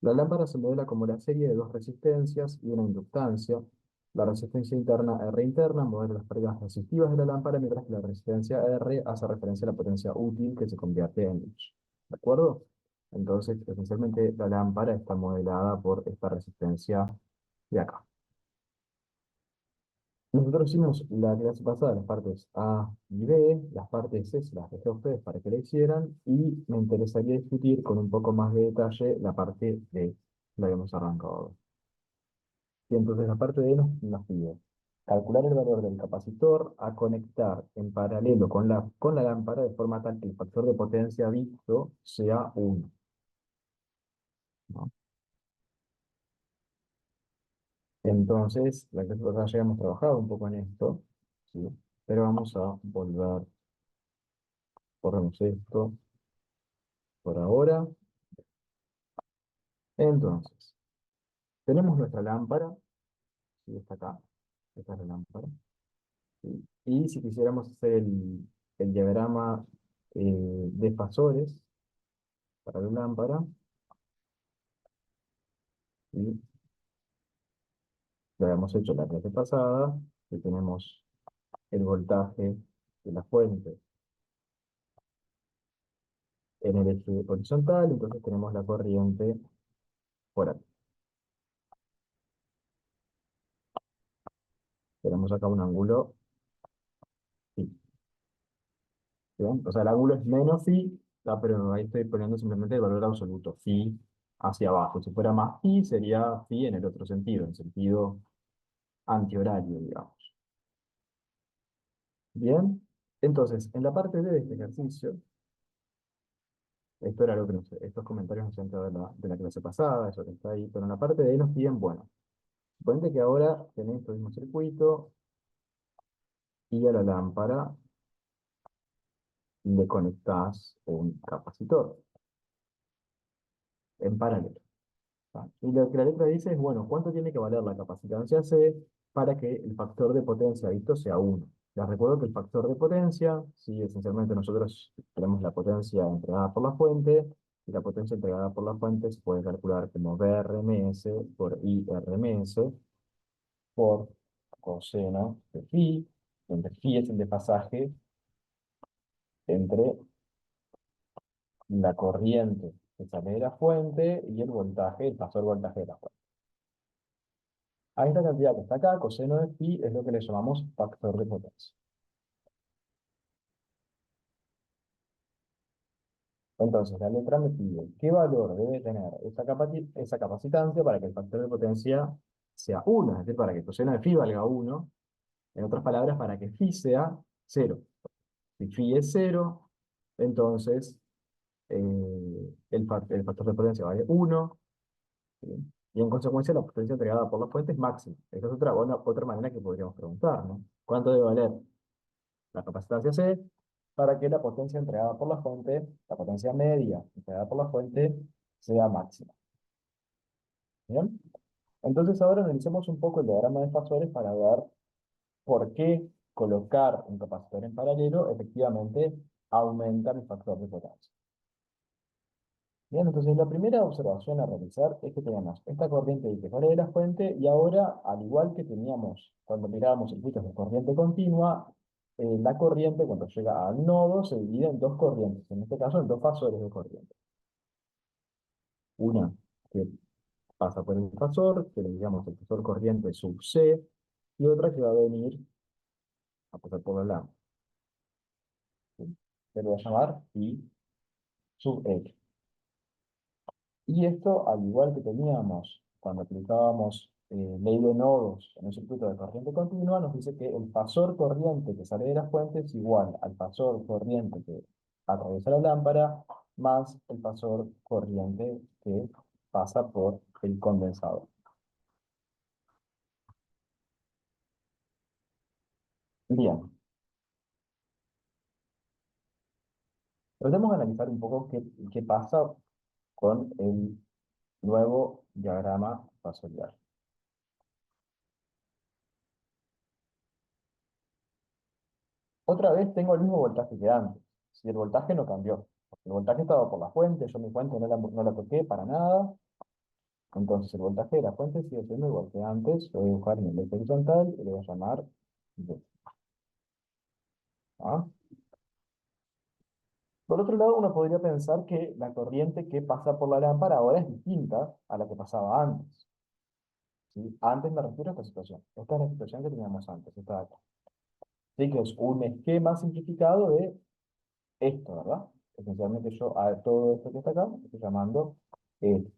La lámpara se modela como la serie de dos resistencias y una inductancia. La resistencia interna R interna modela las pérdidas resistivas de la lámpara, mientras que la resistencia R hace referencia a la potencia útil que se convierte en luz. ¿De acuerdo? Entonces, esencialmente, la lámpara está modelada por esta resistencia de acá. Nosotros hicimos la clase pasada, las partes A y B, las partes C se las dejé a ustedes para que la hicieran, y me interesaría discutir con un poco más de detalle la parte D, la habíamos arrancado. Y entonces la parte D nos pide calcular el valor del capacitor a conectar en paralelo con la lámpara de forma tal que el factor de potencia visto sea 1, ¿no? Entonces, la clase pasada ya hemos trabajado un poco en esto, ¿sí? Pero vamos a volver, corremos esto por ahora. Entonces, tenemos nuestra lámpara, ¿sí? Está acá, esta es la lámpara, ¿sí? Y si quisiéramos hacer el diagrama de fasores para la lámpara, ¿sí? Lo habíamos hecho la clase pasada, que tenemos el voltaje de la fuente en el eje horizontal, entonces tenemos la corriente por aquí. Tenemos acá un ángulo phi, ¿bien? O sea, el ángulo es menos phi, pero ahí estoy poniendo simplemente el valor absoluto, phi hacia abajo. Si fuera más phi, sería phi en el otro sentido, en sentido antihorario, digamos. Bien, entonces, en la parte D de este ejercicio, esto era lo que estos comentarios nos han entrado de la clase pasada, eso que está ahí, pero en la parte D nos piden, bueno, suponete que ahora tenés tu mismo circuito y a la lámpara le conectás un capacitor en paralelo, ¿tá? Y lo que la letra dice es, bueno, ¿cuánto tiene que valer la capacitancia C para que el factor de potencia visto sea 1? Les recuerdo que el factor de potencia, sí, esencialmente nosotros tenemos la potencia entregada por la fuente, y la potencia entregada por la fuente se puede calcular como VRMS por IRMS por coseno de phi, donde phi es el desfasaje entre la corriente que sale de la fuente y el voltaje, el pasó el voltaje de la fuente. A esta cantidad que está acá, coseno de phi, es lo que le llamamos factor de potencia. Entonces, la letra me pide qué valor debe tener esa capacitancia para que el factor de potencia sea 1, es decir, para que coseno de phi valga 1. En otras palabras, para que phi sea 0. Si phi es 0, entonces el factor de potencia vale 1. ¿Sí? Y en consecuencia la potencia entregada por la fuente es máxima. Esta es otra manera que podríamos preguntar, ¿no? ¿Cuánto debe valer la capacitancia C para que la potencia entregada por la fuente, la potencia media entregada por la fuente, sea máxima? ¿Bien? Entonces ahora analicemos un poco el diagrama de fasores para ver por qué colocar un capacitor en paralelo efectivamente aumenta mi factor de potencia. Bien, entonces la primera observación a realizar es que tenemos esta corriente que sale de la fuente y ahora, al igual que teníamos cuando mirábamos circuitos de corriente continua, la corriente cuando llega al nodo se divide en dos corrientes, en este caso en dos fasores de corriente. Una que pasa por el fasor, que le digamos el fasor corriente sub C, y otra que va a venir a pasar por la lámpara, ¿sí? Se le va a llamar I sub X. Y esto, al igual que teníamos cuando aplicábamos ley de nodos en un circuito de corriente continua, nos dice que el fasor corriente que sale de la fuente es igual al fasor corriente que atraviesa la lámpara más el fasor corriente que pasa por el condensador. Bien, tratemos de analizar un poco qué pasa con el nuevo diagrama fasorial. Otra vez tengo el mismo voltaje que antes. Si el voltaje no cambió. El voltaje estaba por la fuente, yo mi fuente no la toqué para nada. Entonces el voltaje de la fuente sigue siendo igual que antes. Lo voy a dibujar en el eje horizontal y le voy a llamar D. ¿Ah? Por otro lado, uno podría pensar que la corriente que pasa por la lámpara ahora es distinta a la que pasaba antes. ¿Sí? Antes me refiero a esta situación. Esta es la situación que teníamos antes, esta de acá. Así que es un esquema simplificado de esto, ¿verdad? Esencialmente yo a todo esto que está acá, lo estoy llamando de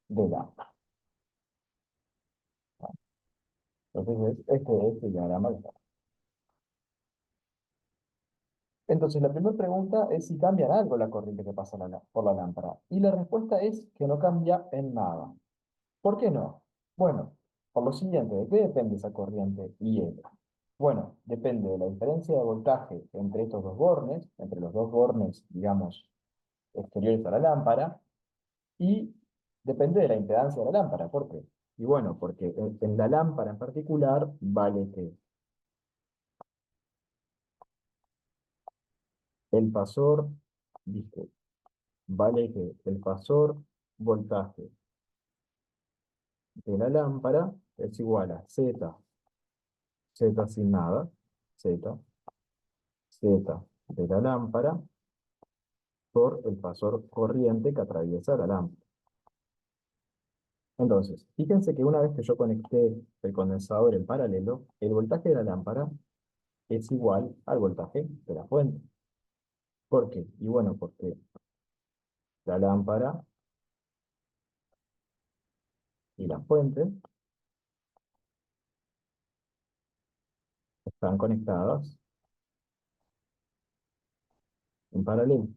lámpara. ¿Ah? Entonces es este diagrama que está. Entonces la primera pregunta es si cambia en algo la corriente que pasa por la lámpara. Y la respuesta es que no cambia en nada. ¿Por qué no? Bueno, por lo siguiente, ¿de qué depende esa corriente IL? Bueno, depende de la diferencia de voltaje entre estos dos bornes, entre los dos bornes, digamos, exteriores a la lámpara, y depende de la impedancia de la lámpara. ¿Por qué? Y bueno, porque en la lámpara en particular vale que el fasor, dice, vale que el fasor voltaje de la lámpara es igual a Z, Z sin nada, Z, Z de la lámpara por el fasor corriente que atraviesa la lámpara. Entonces, fíjense que una vez que yo conecté el condensador en paralelo, el voltaje de la lámpara es igual al voltaje de la fuente. ¿Por qué? Y bueno, porque la lámpara y la fuente están conectadas en paralelo.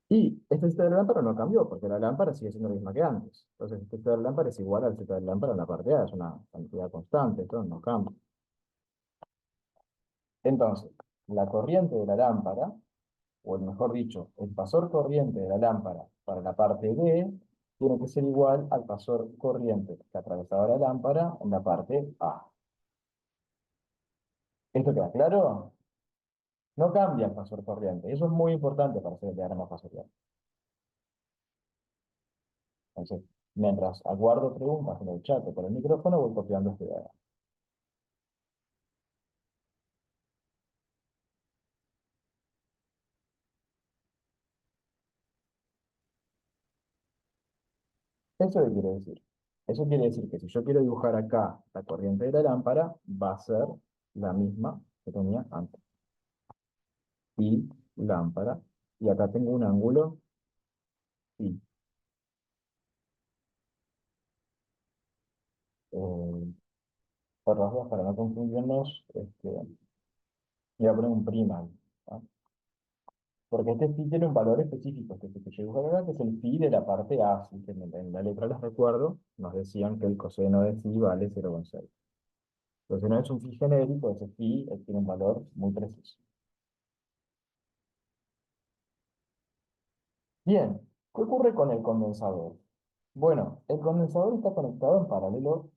Y este Z de la lámpara no cambió, porque la lámpara sigue siendo la misma que antes. Entonces, este Z de la lámpara es igual al Z de la lámpara en la parte A, es una cantidad constante, esto no cambia. Entonces, la corriente de la lámpara, o mejor dicho, el pasor corriente de la lámpara para la parte B, tiene que ser igual al pasor corriente que atravesaba la lámpara en la parte A. ¿Esto queda claro? No cambia el pasor corriente. Eso es muy importante para hacer el diagrama fasorial. Entonces, mientras aguardo preguntas en el chat o por el micrófono, voy copiando este diagrama. ¿Eso qué quiere decir? Eso quiere decir que si yo quiero dibujar acá la corriente de la lámpara, va a ser la misma que tenía antes. Y lámpara. Y acá tengo un ángulo y por razón, para no confundirnos, voy a poner un prima ahí, ¿ah? Porque este phi tiene un valor específico, este que yo dibujo acá, que es el phi de la parte A, así que en la letra les recuerdo, nos decían que el coseno de phi vale 0,6. Entonces no es un phi genérico, ese phi tiene un valor muy preciso. Bien, ¿qué ocurre con el condensador? Bueno, el condensador está conectado en paralelo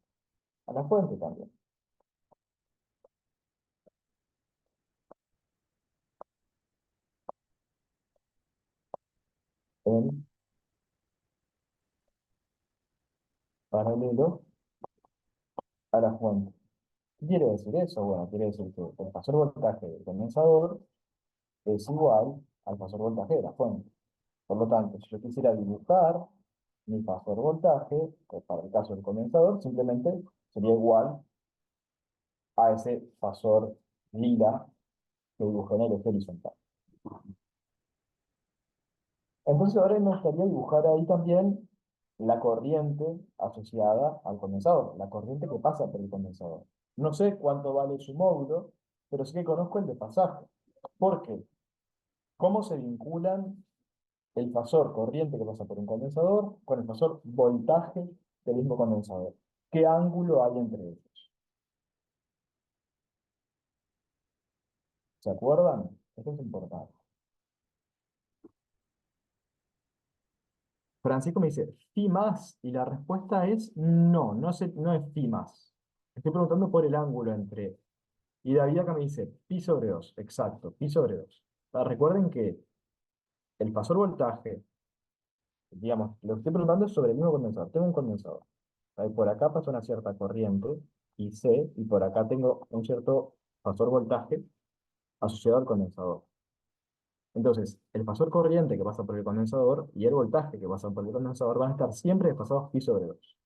a la fuente también. En paralelo a la fuente. ¿Qué quiere decir eso? Bueno, quiere decir que el pasar voltaje del condensador es igual al pasar voltaje de la fuente. Por lo tanto, si yo quisiera dibujar mi pasar voltaje, que para el caso del condensador, simplemente sería igual a ese pasor lila que dibujé en el eje horizontal. Entonces ahora me gustaría dibujar ahí también la corriente asociada al condensador, la corriente que pasa por el condensador. No sé cuánto vale su módulo, pero sí que conozco el desfasaje. ¿Por qué? ¿Cómo se vinculan el fasor corriente que pasa por un condensador con el fasor voltaje del mismo condensador? ¿Qué ángulo hay entre ellos? ¿Se acuerdan? Esto es importante. Francisco me dice, ¿phi más? Y la respuesta es no, no es phi más. Estoy preguntando por el ángulo entre Y David acá me dice pi sobre 2, exacto, pi sobre 2. Recuerden que el pasor voltaje, digamos, lo que estoy preguntando es sobre el mismo condensador. Tengo un condensador. Por acá pasa una cierta corriente, y C, y por acá tengo un cierto pasor voltaje asociado al condensador. Entonces, el pasor corriente que pasa por el condensador y el voltaje que pasa por el condensador van a estar siempre desfasados pi sobre 2.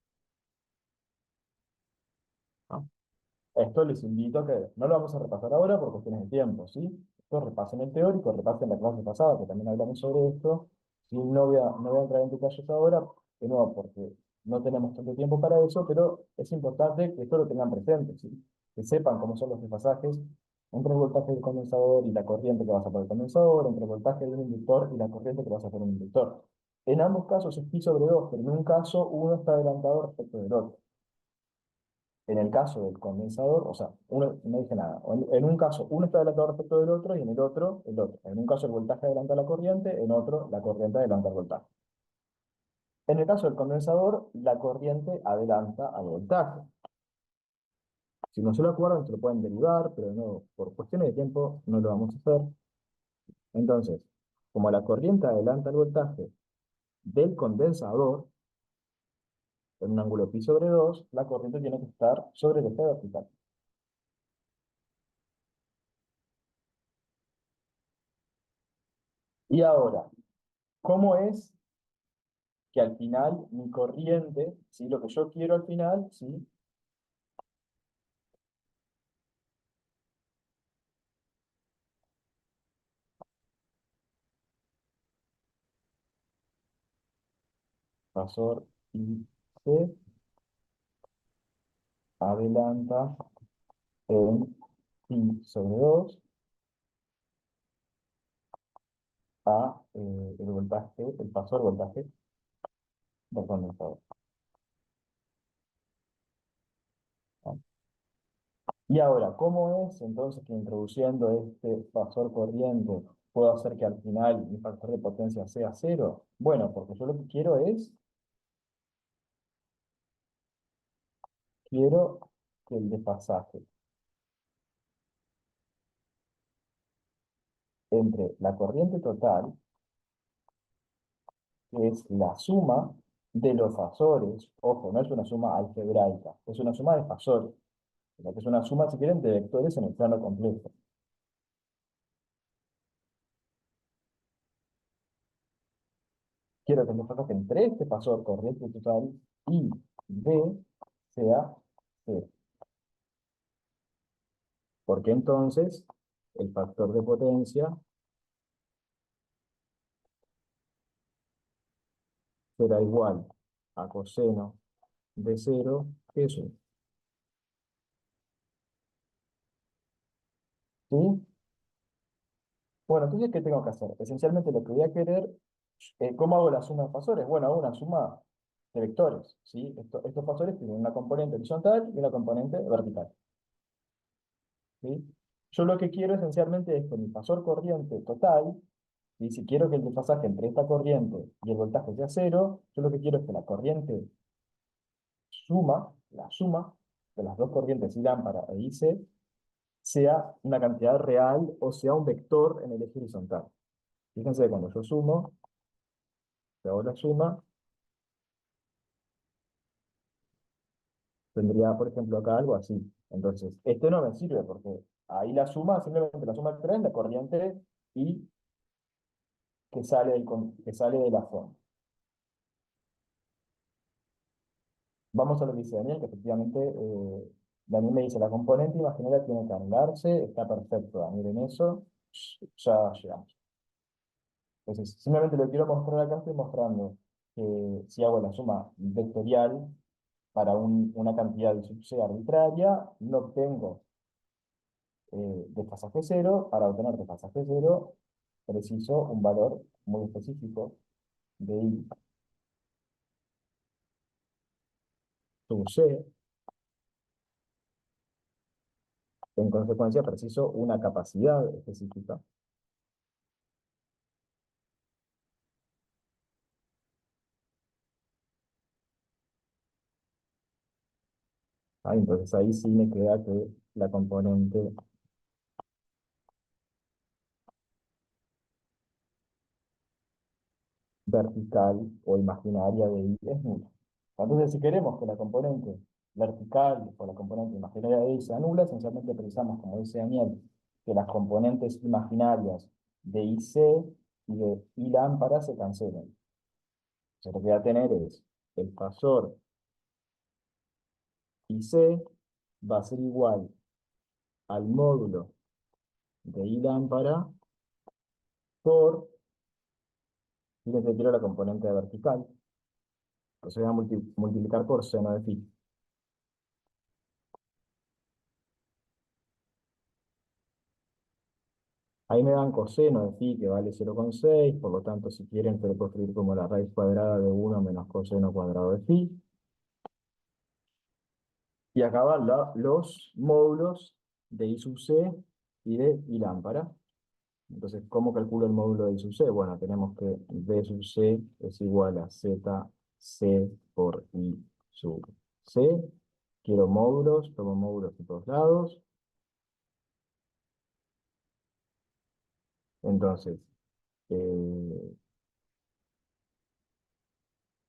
Esto les invito a que no lo vamos a repasar ahora por cuestiones de tiempo, ¿sí? Esto repasen el teórico, repasen la clase pasada, que también hablamos sobre esto. Sí, no voy a entrar en detalles ahora, de nuevo, porque no tenemos tanto tiempo para eso, pero es importante que esto lo tengan presente, ¿sí? Que sepan cómo son los desfasajes entre el voltaje del condensador y la corriente que pasa por el condensador, entre el voltaje de un inductor y la corriente que pasa por un inductor. En ambos casos es pi sobre 2, pero en un caso uno está adelantado respecto del otro. En el caso del condensador, o sea, no dije nada. En un caso, uno está adelantado respecto del otro y en el otro, el otro. En un caso, el voltaje adelanta la corriente, en otro, la corriente adelanta el voltaje. En el caso del condensador, la corriente adelanta al voltaje. Si no se lo acuerdan, se lo pueden derivar, pero no, por cuestiones de tiempo no lo vamos a hacer. Entonces, como la corriente adelanta el voltaje del condensador, en un ángulo pi sobre 2, la corriente tiene que estar sobre el eje vertical. Y ahora, ¿cómo es que al final mi corriente, ¿sí? Lo que yo quiero al final, ¿sí? Pasor y C adelanta en pi sobre 2 a el voltaje, el pasor voltaje del condensador, ¿no? Y ahora, ¿cómo es entonces que introduciendo este pasor corriente puedo hacer que al final mi factor de potencia sea cero? Bueno, porque yo lo que quiero es, quiero que el desfasaje entre la corriente total, que es la suma de los fasores. Ojo, no es una suma algebraica, es una suma de fasores, la que es una suma, si quieren, de vectores en el plano complejo. Quiero que el desfasaje entre este fasor corriente total y D sea cero, porque entonces el factor de potencia será igual a coseno de cero, que es 1. ¿Sí? Bueno, entonces, ¿qué tengo que hacer? Esencialmente lo que voy a querer, ¿cómo hago la suma de fasores? Bueno, hago una suma de vectores, ¿sí? Estos fasores tienen una componente horizontal y una componente vertical, ¿sí? Yo lo que quiero esencialmente es que mi fasor corriente total, y si quiero que el desfasaje entre esta corriente y el voltaje sea cero, yo lo que quiero es que la corriente la suma de las dos corrientes, I lámpara e IC, sea una cantidad real o sea un vector en el eje horizontal. Fíjense que cuando yo sumo, si hago la suma, tendría, por ejemplo, acá algo así. Entonces, este no me sirve porque ahí la suma, simplemente la suma de tres, la corriente y que sale de la fuente. Vamos a lo que dice Daniel, que efectivamente Daniel me dice, la componente imaginaria tiene que anularse, está perfecto, Daniel, en eso ya llegamos. Entonces, simplemente lo quiero mostrar acá, estoy mostrando que si hago la suma vectorial para una cantidad de sub C arbitraria, no obtengo desfasaje cero. Para obtener desfasaje cero, preciso un valor muy específico de I sub C. En consecuencia, preciso una capacidad específica. Ah, entonces ahí sí me queda que la componente vertical o imaginaria de I es nula. Entonces, si queremos que la componente vertical o la componente imaginaria de I sea nula, esencialmente precisamos, como dice Daniel, que las componentes imaginarias de IC y de I lámpara se cancelen. Entonces, lo que voy a tener es el fasor IC va a ser igual al módulo de I lámpara por, fíjense que quiero la componente vertical, entonces voy a multiplicar por seno de phi. Ahí me dan coseno de phi que vale 0,6, por lo tanto, si quieren, se lo puedo escribir como la raíz cuadrada de 1 menos coseno cuadrado de phi. Y acá van los módulos de I sub c y de I lámpara. Entonces, ¿cómo calculo el módulo de I sub c? Bueno, tenemos que B sub c es igual a ZC por I sub c. Quiero módulos, tomo módulos de todos lados. Entonces, eh,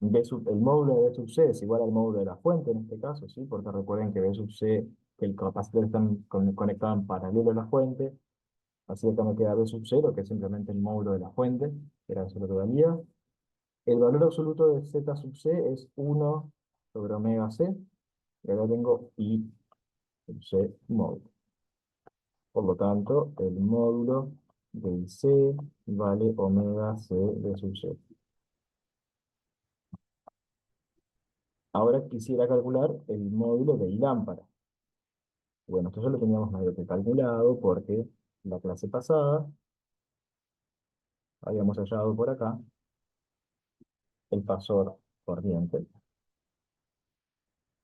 el módulo de B sub C es igual al módulo de la fuente en este caso, ¿sí? Porque recuerden que B sub C, que el capacitor está conectado en paralelo a la fuente, así que acá me queda B sub 0, que es simplemente el módulo de la fuente, que era eso lo que valía. El valor absoluto de Z sub C es 1 sobre omega C, y acá tengo I sub C módulo. Por lo tanto, el módulo de IC vale omega C de sub C. Ahora quisiera calcular el módulo de I lámpara. Bueno, esto ya lo teníamos medio que calculado porque la clase pasada habíamos hallado por acá el fasor corriente.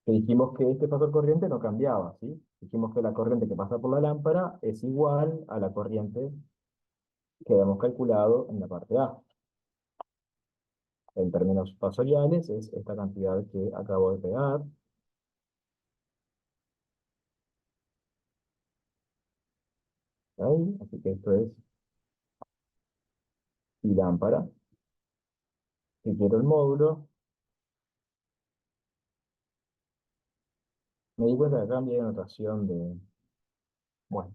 Que dijimos que este fasor corriente no cambiaba, ¿sí? Dijimos que la corriente que pasa por la lámpara es igual a la corriente que habíamos calculado en la parte A. En términos fasoriales es esta cantidad que acabo de pegar. Ahí, así que esto es I lámpara. Si quiero el módulo, me di cuenta que acá cambié de notación de, bueno,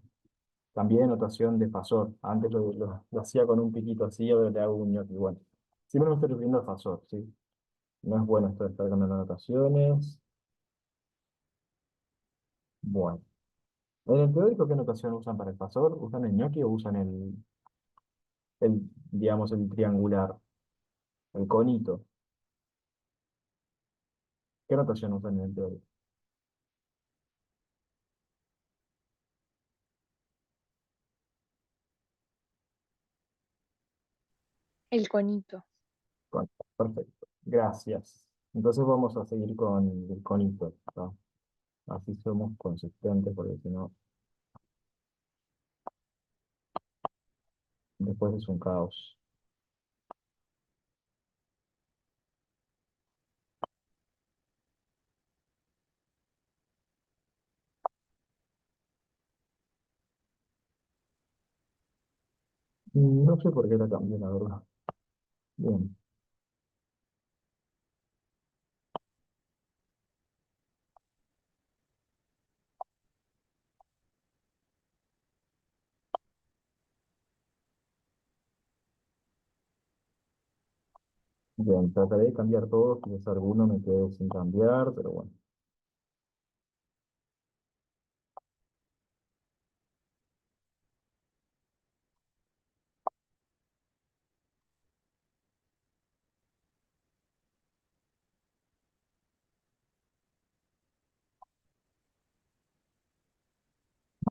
cambié de notación de fasor. Antes lo hacía con un piquito así, ahora le hago un ñoqui. Bueno, siempre me estoy refiriendo al fasor, ¿sí? No es bueno esto de estar cambiando notaciones. Bueno, en el teórico, ¿qué notación usan para el fasor? ¿Usan el ñoqui o usan digamos, el triangular, el conito? ¿Qué notación usan en el teórico? El conito. Perfecto, gracias. Entonces vamos a seguir con el conito, ¿no? Así somos consistentes, porque si no, después es un caos. No sé por qué la cambié, la verdad. Bien, bien, trataré de cambiar todo, quizás alguno me quede sin cambiar, pero bueno.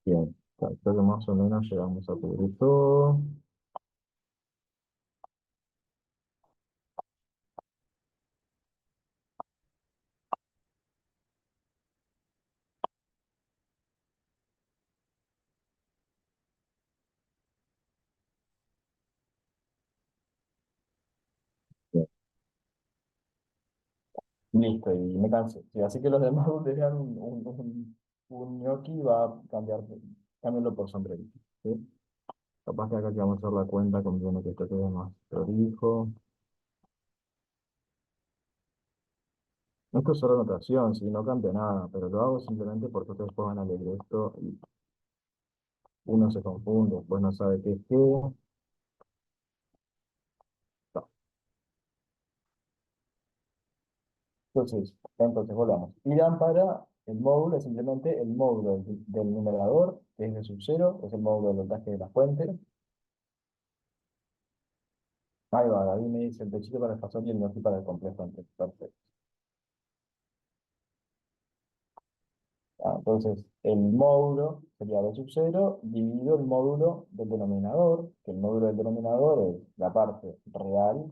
Bien, creo que más o menos llegamos a cubrir todo. Bien. Listo, y me cansé. Sí, así que los demás donde vean un gnocchi va a cambiar, cámbialo por sombrerito. ¿Sí? Capaz que acá que vamos a hacer la cuenta conviene que esto quede más prolijo. Esto es solo notación, si no cambia nada, pero lo hago simplemente porque ustedes después van a leer esto y uno se confunde, después no sabe qué es qué. No. Entonces volvamos. Irán para el módulo, es simplemente el módulo del numerador, que es de sub cero, es el módulo del voltaje de la fuente. Ahí va, David me dice el techito para el fasol y el gnocchi para el complejo antes. Perfecto. Entonces, el módulo sería b sub cero dividido el módulo del denominador, que el módulo del denominador es la parte real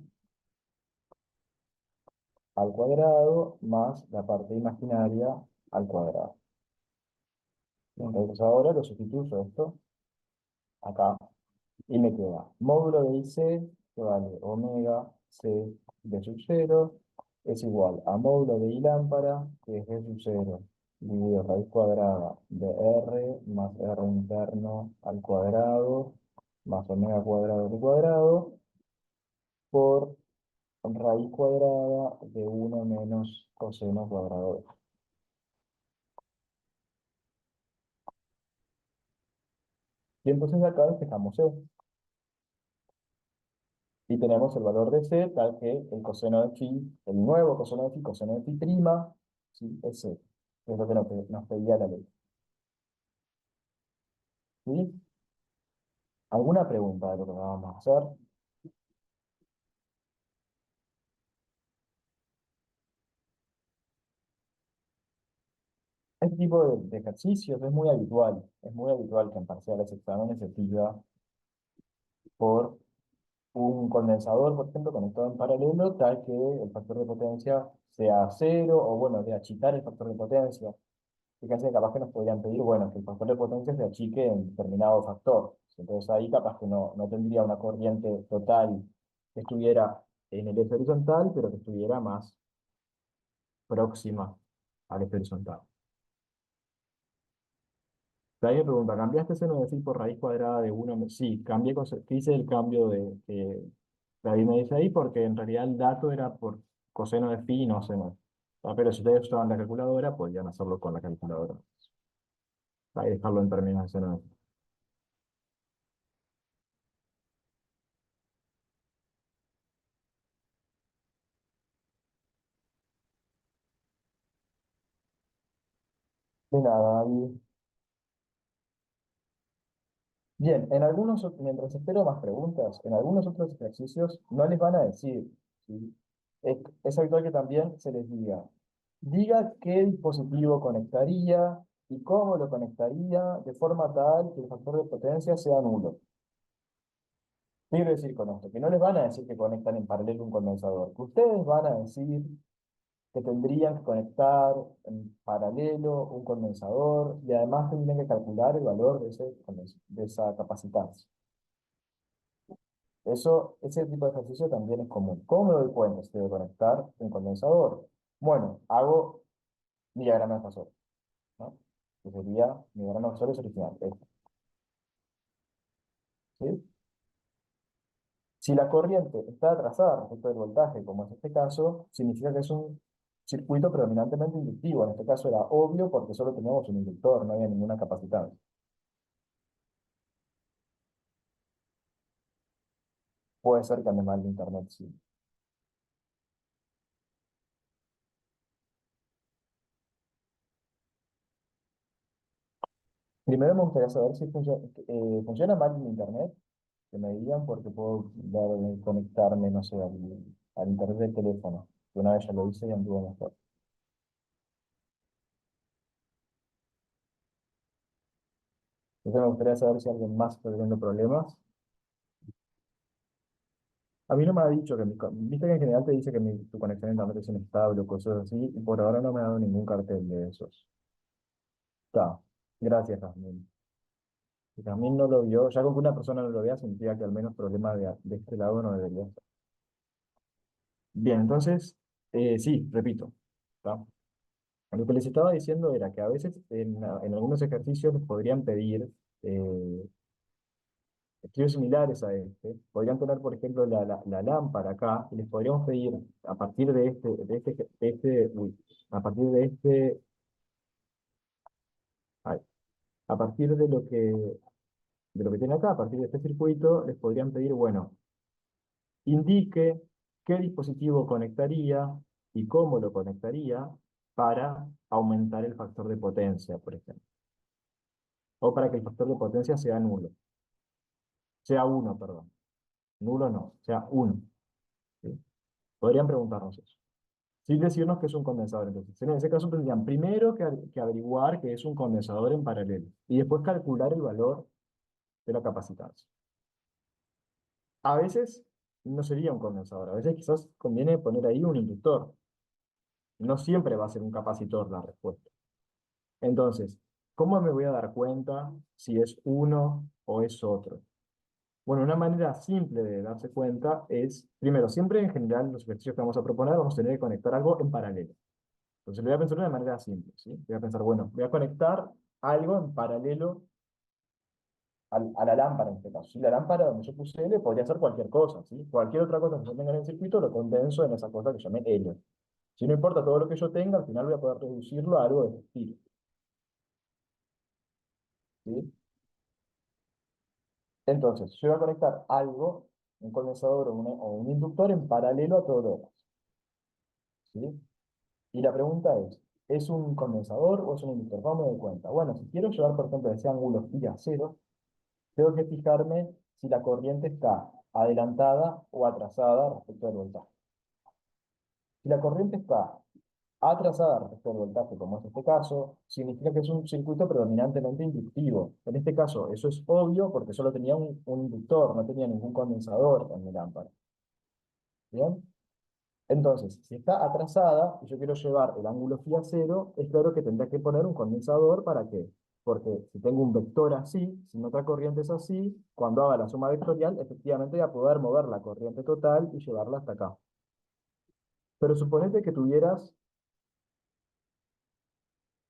al cuadrado más la parte imaginaria al cuadrado. Entonces ahora lo sustituyo esto acá y me queda módulo de IC, que vale omega C de sub cero, es igual a módulo de I lámpara, que es de sub cero, dividido raíz cuadrada de R más R interno al cuadrado, más omega cuadrado al cuadrado, por raíz cuadrada de 1 menos coseno cuadrado. Y entonces acá despejamos C. Y tenemos el valor de C, tal que el coseno de phi, el nuevo coseno de phi prima, ¿sí? Es C, que es lo que nos pedía la ley. ¿Sí? ¿Alguna pregunta de lo que vamos a hacer? Este tipo de ejercicios es muy habitual que en parciales exámenes se pida por un condensador, por ejemplo, conectado en paralelo, tal que el factor de potencia sea cero, o bueno, de achicar el factor de potencia. Fíjense que capaz que nos podrían pedir, bueno, que el factor de potencia se achique en determinado factor. Entonces ahí capaz que no tendría una corriente total que estuviera en el eje horizontal, pero que estuviera más próxima al eje horizontal. Ahí me pregunta, ¿cambiaste seno de phi por raíz cuadrada de 1? Sí, cambié, ¿qué hice el cambio David me dice ahí? Porque en realidad el dato era por coseno de phi y no seno. Pero si ustedes usaban la calculadora, podían hacerlo con la calculadora. Ahí dejarlo en términos de seno de phi. De nada, David. Bien, mientras espero más preguntas, en algunos otros ejercicios no les van a decir, ¿sí? Es habitual que también se les diga qué dispositivo conectaría y cómo lo conectaría de forma tal que el factor de potencia sea nulo. ¿Qué quiero decir con esto? Que no les van a decir que conectan en paralelo un condensador, que ustedes van a decir que tendrían que conectar en paralelo un condensador y además tendrían que calcular el valor de esa capacidad. Ese tipo de ejercicio también es común. ¿Cómo me doy cuenta si debo conectar un condensador? Bueno, hago mi diagrama de Fasor, ¿no? Que sería mi diagrama de Fasor es original. ¿Sí? Si la corriente está atrasada respecto del voltaje, como es este caso, significa que es un circuito predominantemente inductivo. En este caso era obvio porque solo teníamos un inductor, no había ninguna capacitancia. Puede ser que ande mal de internet, sí. Primero me gustaría saber si funciona mal el internet, que me digan porque puedo conectarme, no sé, al internet del teléfono. Que una vez ya lo hice y anduvo mejor. Entonces me gustaría saber si alguien más está teniendo problemas. A mí no me ha dicho viste que en general te dice que tu conexión a internet es inestable o cosas así, y por ahora no me ha dado ningún cartel de esos. Está. Gracias, Jasmine. Si Jasmine no lo vio, ya con que una persona no lo vea, significa que al menos problema de este lado no debería estar. Bien, entonces, sí, repito. ¿Está? Lo que les estaba diciendo era que a veces en algunos ejercicios les podrían pedir estudios similares a este. Podrían tener, por ejemplo, la lámpara acá, y les podríamos pedir a partir a partir de ay, a partir de lo que tiene acá, a partir de este circuito, les podrían pedir, bueno, indique qué dispositivo conectaría y cómo lo conectaría para aumentar el factor de potencia, por ejemplo. O para que el factor de potencia sea nulo. Sea uno, perdón. Nulo no, sea uno. ¿Sí? Podrían preguntarnos eso. Sin decirnos que es un condensador. Entonces, en ese caso tendrían primero que averiguar que es un condensador en paralelo y después calcular el valor de la capacitancia. A veces no sería un condensador, a veces quizás conviene poner ahí un inductor. No siempre va a ser un capacitor la respuesta. Entonces, ¿cómo me voy a dar cuenta si es uno o es otro? Bueno, una manera simple de darse cuenta es, primero, siempre en general los ejercicios que vamos a proponer vamos a tener que conectar algo en paralelo. Entonces lo voy a pensar de una manera simple, ¿sí? Voy a pensar, bueno, voy a conectar algo en paralelo a la lámpara en este caso. Si la lámpara donde yo puse L podría ser cualquier cosa, ¿sí? Cualquier otra cosa que yo tenga en el circuito lo condenso en esa cosa que llamé L. Si no importa todo lo que yo tenga, al final voy a poder reducirlo a algo de este estilo, ¿sí? Entonces, yo voy a conectar algo, un condensador o un inductor en paralelo a todo lo demás, ¿sí? Y la pregunta ¿es un condensador o es un inductor? ¿Cómo me doy cuenta? Bueno, si quiero llevar, por ejemplo, ese ángulo phi a cero, tengo que fijarme si la corriente está adelantada o atrasada respecto al voltaje. Si la corriente está atrasada respecto al voltaje, como es este caso, significa que es un circuito predominantemente inductivo. En este caso, eso es obvio porque solo tenía un inductor, no tenía ningún condensador en mi lámpara. ¿Bien? Entonces, si está atrasada y yo quiero llevar el ángulo phi a cero, es claro que tendría que poner un condensador. ¿Para qué? Porque si tengo un vector así, si mi otra corriente es así, cuando haga la suma vectorial, efectivamente voy a poder mover la corriente total y llevarla hasta acá. Pero suponete que tuvieras,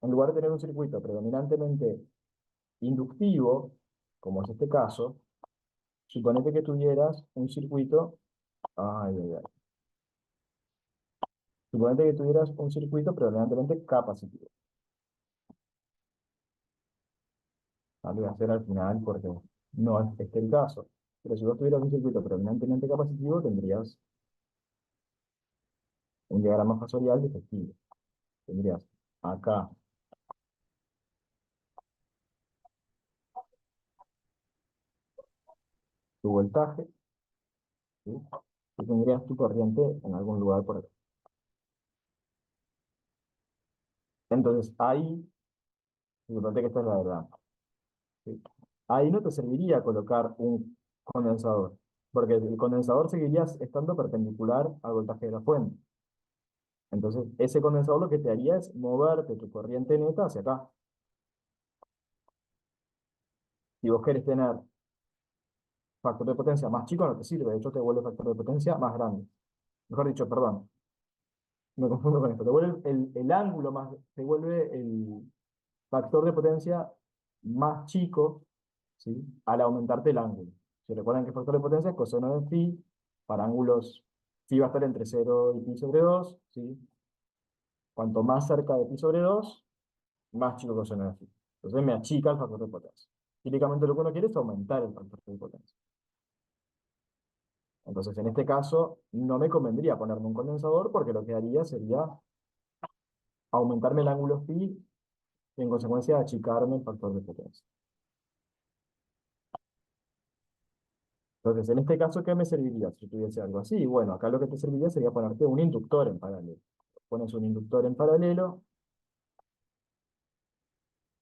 en lugar de tener un circuito predominantemente inductivo, como es este caso, suponete que tuvieras un circuito, ay, ay, ay, suponete que tuvieras un circuito predominantemente capacitivo. ¿Vale? Voy a hacer al final porque no es este el caso. Pero si vos tuvieras un circuito predominantemente capacitivo, tendrías un diagrama fasorial de efectivo. Tendrías acá tu voltaje, ¿sí? Y tendrías tu corriente en algún lugar por acá. Entonces, ahí, suponte que esta es la verdad, ¿sí? Ahí no te serviría colocar un condensador, porque el condensador seguiría estando perpendicular al voltaje de la fuente. Entonces, ese condensador lo que te haría es moverte tu corriente neta hacia acá. Si vos querés tener factor de potencia más chico, no te sirve, de hecho te vuelve factor de potencia más grande. Mejor dicho, perdón, me confundo con esto. Te vuelve el ángulo más, te vuelve el factor de potencia más chico, ¿sí? Al aumentarte el ángulo. Si recuerdan que el factor de potencia es coseno de phi, para ángulos, phi va a estar entre 0 y pi sobre 2, ¿sí? Cuanto más cerca de pi sobre 2, más chico coseno de phi. Entonces me achica el factor de potencia. Típicamente lo que uno quiere es aumentar el factor de potencia. Entonces, en este caso, no me convendría ponerme un condensador porque lo que haría sería aumentarme el ángulo phi y en consecuencia achicarme el factor de potencia. Entonces, en este caso, ¿qué me serviría si tuviese algo así? Bueno, acá lo que te serviría sería ponerte un inductor en paralelo. Pones un inductor en paralelo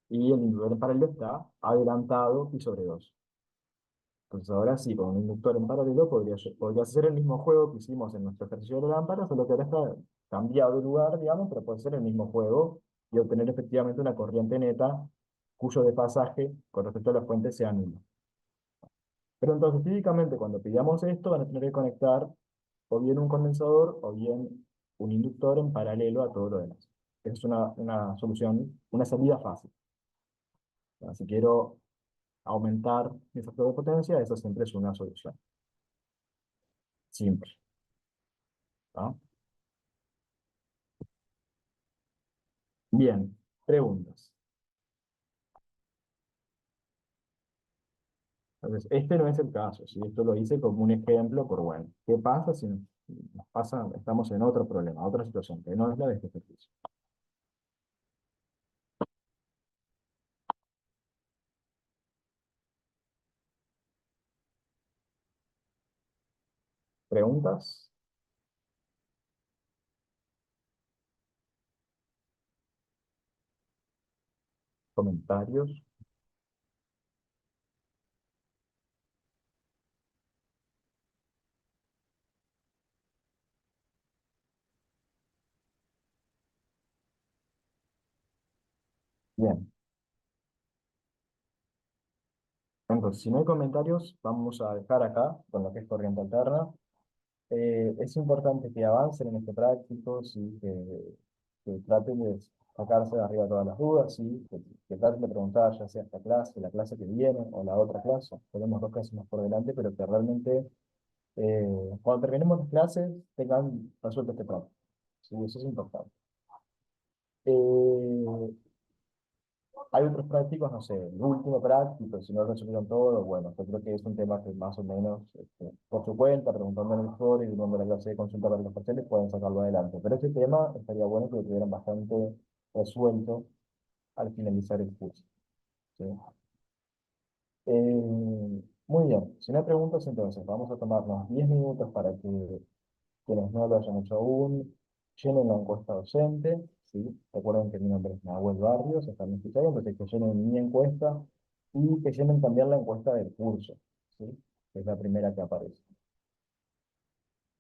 y el inductor en paralelo está adelantado pi sobre 2. Entonces, ahora sí, con un inductor en paralelo podrías hacer el mismo juego que hicimos en nuestro ejercicio de la lámpara, solo que ahora está cambiado de lugar, digamos, pero puede ser el mismo juego y obtener efectivamente una corriente neta cuyo desfasaje con respecto a la fuente sea nulo. Pero entonces, típicamente, cuando pidamos esto, van a tener que conectar o bien un condensador o bien un inductor en paralelo a todo lo demás. Esa es una solución, una salida fácil. Si quiero aumentar mi factor de potencia, esa siempre es una solución. Simple. ¿No? Bien, preguntas. Entonces, este no es el caso, ¿sí? Esto lo hice como un ejemplo por, bueno, ¿qué pasa si nos pasa, estamos en otro problema, otra situación, que no es la de este ejercicio? ¿Preguntas? ¿Comentarios? Bien, entonces, si no hay comentarios, vamos a dejar acá con lo que es corriente alterna. Es importante que avancen en este práctico, ¿sí? Que traten de sacarse de arriba todas las dudas, ¿sí? Que traten de preguntar ya sea esta clase, la clase que viene o la otra clase. Tenemos dos clases más por delante, pero que realmente cuando terminemos las clases tengan resuelto este práctico. Sí, eso es importante. Eh, Hay otros prácticos, no sé, el último práctico, si no resolvieron todo, bueno, yo creo que es un tema que más o menos, por su cuenta, preguntando en el foro y viendo la clase de consulta para los parciales, pueden sacarlo adelante. Pero ese tema estaría bueno que lo tuvieran bastante resuelto al finalizar el curso. ¿Sí? Muy bien, si no hay preguntas, entonces vamos a tomarnos 10 minutos para que quienes no lo hayan hecho aún, llenen la encuesta docente, ¿sí? Recuerden que mi nombre es Nahuel Barrios, están escuchando, entonces que llenen mi encuesta y que llenen también la encuesta del curso, ¿sí? Que es la primera que aparece.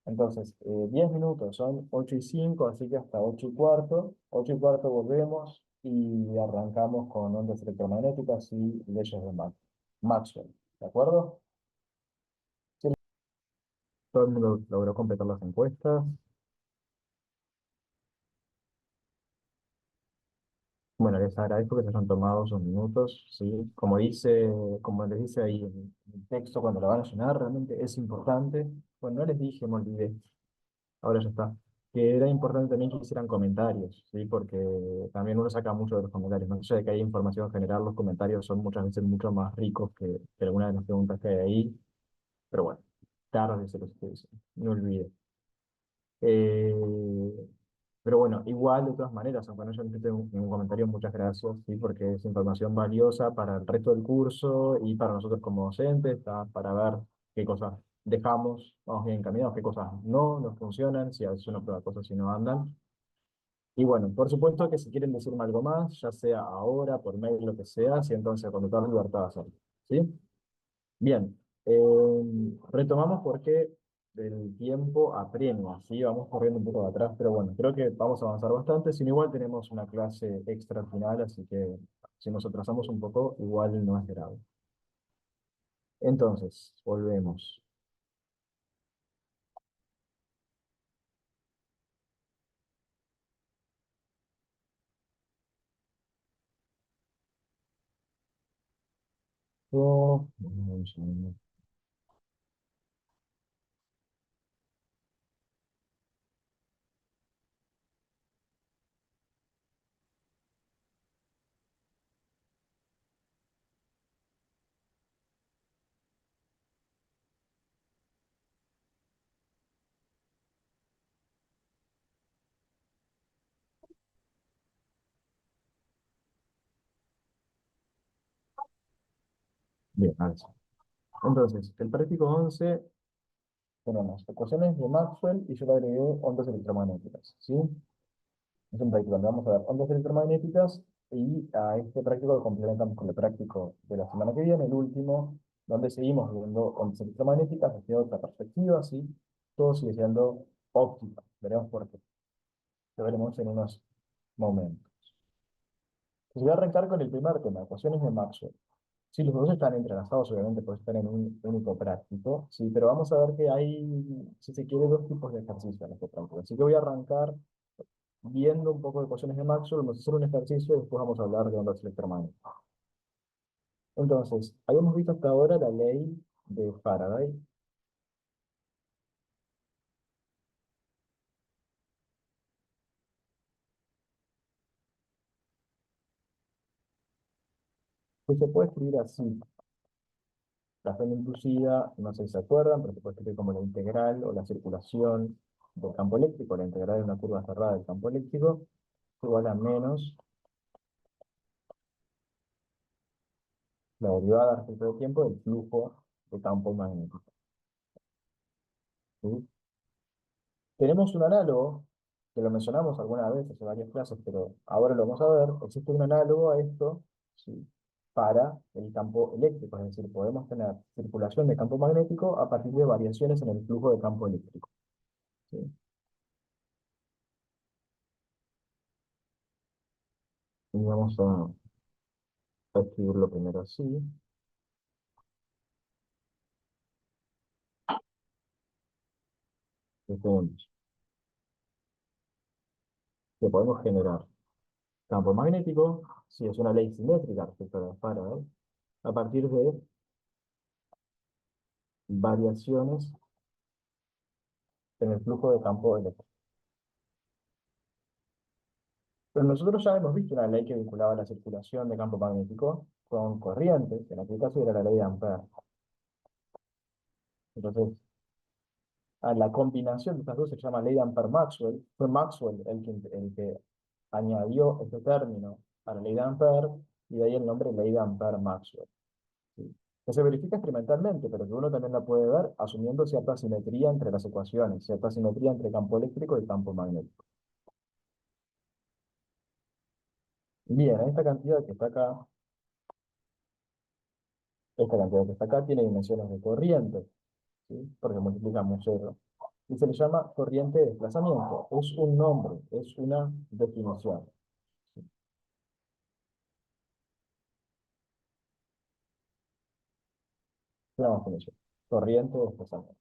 Entonces, 10 minutos, son 8:05, así que hasta 8:15. 8:15 volvemos y arrancamos con ondas electromagnéticas y leyes de Maxwell. ¿De acuerdo? Sí, todo el mundo logró completar las encuestas. Bueno, les agradezco que se hayan tomado sus minutos, ¿sí? Como les dice ahí en el texto, cuando lo van a llenar, realmente es importante. Bueno, no les dije, me olvidé, ahora ya está, que era importante también que hicieran comentarios, ¿sí? Porque también uno saca mucho de los comentarios. Más allá de que hay información general, los comentarios son muchas veces mucho más ricos que algunas de las preguntas que hay ahí. Pero bueno, tarde se los estoy diciendo, no olvidé. Eh, pero bueno, igual de todas maneras, aunque no haya escrito ningún comentario, muchas gracias, ¿sí? Porque es información valiosa para el resto del curso y para nosotros como docentes, está para ver qué cosas dejamos, vamos bien encaminados, qué cosas no nos funcionan, si a veces uno prueba cosas y no andan. Y bueno, por supuesto que si quieren decirme algo más, ya sea ahora, por mail, lo que sea, si entonces con toda libertad de hacerlo, ¿sí? Bien, retomamos porque el tiempo apremia, ¿sí? Vamos corriendo un poco de atrás, pero bueno, creo que vamos a avanzar bastante, si no igual tenemos una clase extra al final, así que si nos atrasamos un poco, igual no es grave. Entonces, volvemos. Un segundo. Bien, ahora sí. Entonces, el práctico 11 tenemos ecuaciones de Maxwell y yo le agregué ondas electromagnéticas, ¿sí? Es un práctico donde vamos a ver ondas electromagnéticas y a este práctico lo complementamos con el práctico de la semana que viene, el último, donde seguimos viendo ondas electromagnéticas desde otra perspectiva, ¿sí? Todo sigue siendo óptica, veremos por qué, lo veremos en unos momentos. Entonces voy a arrancar con el primer tema, ecuaciones de Maxwell. Sí, los dos están entrelazados, obviamente, pues están en un único práctico, sí, pero vamos a ver que hay, si se quiere, dos tipos de ejercicios en este práctico. Así que voy a arrancar viendo un poco de ecuaciones de Maxwell, vamos a hacer un ejercicio y después vamos a hablar de ondas electromagnéticas. Entonces, habíamos visto hasta ahora la ley de Faraday, que se puede escribir así. La forma inducida, no sé si se acuerdan, pero se puede escribir como la integral o la circulación del campo eléctrico, la integral de una curva cerrada del campo eléctrico, igual a menos la derivada respecto del tiempo del flujo de campo magnético. ¿Sí? Tenemos un análogo, que lo mencionamos alguna vez hace varias clases, pero ahora lo vamos a ver. Existe un análogo a esto, ¿sí? Para el campo eléctrico, es decir, podemos tener circulación de campo magnético a partir de variaciones en el flujo de campo eléctrico. ¿Sí? Y vamos a escribirlo primero así. Y tenemos que podemos generar campo magnético, si es una ley simétrica respecto a la Faraday, a partir de variaciones en el flujo de campo eléctrico. Pero nosotros ya hemos visto una ley que vinculaba la circulación de campo magnético con corrientes, que en aquel caso era la ley de Ampère. Entonces, a la combinación de estas dos se llama ley de Ampère-Maxwell. Fue Maxwell el que añadió este término a la ley de Ampère y de ahí el nombre ley de Ampère-Maxwell. ¿Sí? Que se verifica experimentalmente, pero que uno también la puede ver asumiendo cierta simetría entre las ecuaciones, cierta simetría entre campo eléctrico y campo magnético. Bien, esta cantidad que está acá, esta cantidad que está acá tiene dimensiones de corriente, ¿sí? Porque multiplicamos cero. Y se le llama corriente de desplazamiento. Es un nombre, es una definición. ¿Sí? Una definición. Corriente de desplazamiento.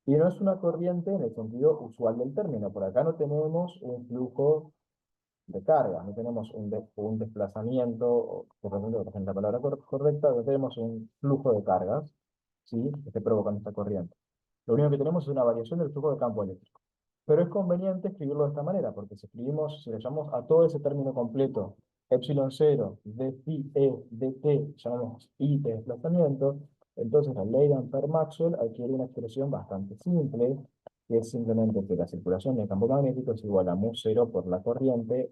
Y no es una corriente en el sentido usual del término. Por acá no tenemos un flujo de carga, no tenemos un desplazamiento, o que representa la palabra correcta, no tenemos un flujo de cargas, ¿sí? Que esté provocando esta corriente. Lo único que tenemos es una variación del flujo de campo eléctrico. Pero es conveniente escribirlo de esta manera, porque si escribimos, si le llamamos a todo ese término completo, epsilon cero, d phi e, dt, llamamos i de desplazamiento, entonces la ley de Ampère-Maxwell adquiere una expresión bastante simple, que es simplemente que la circulación del campo magnético es igual a mu cero por la corriente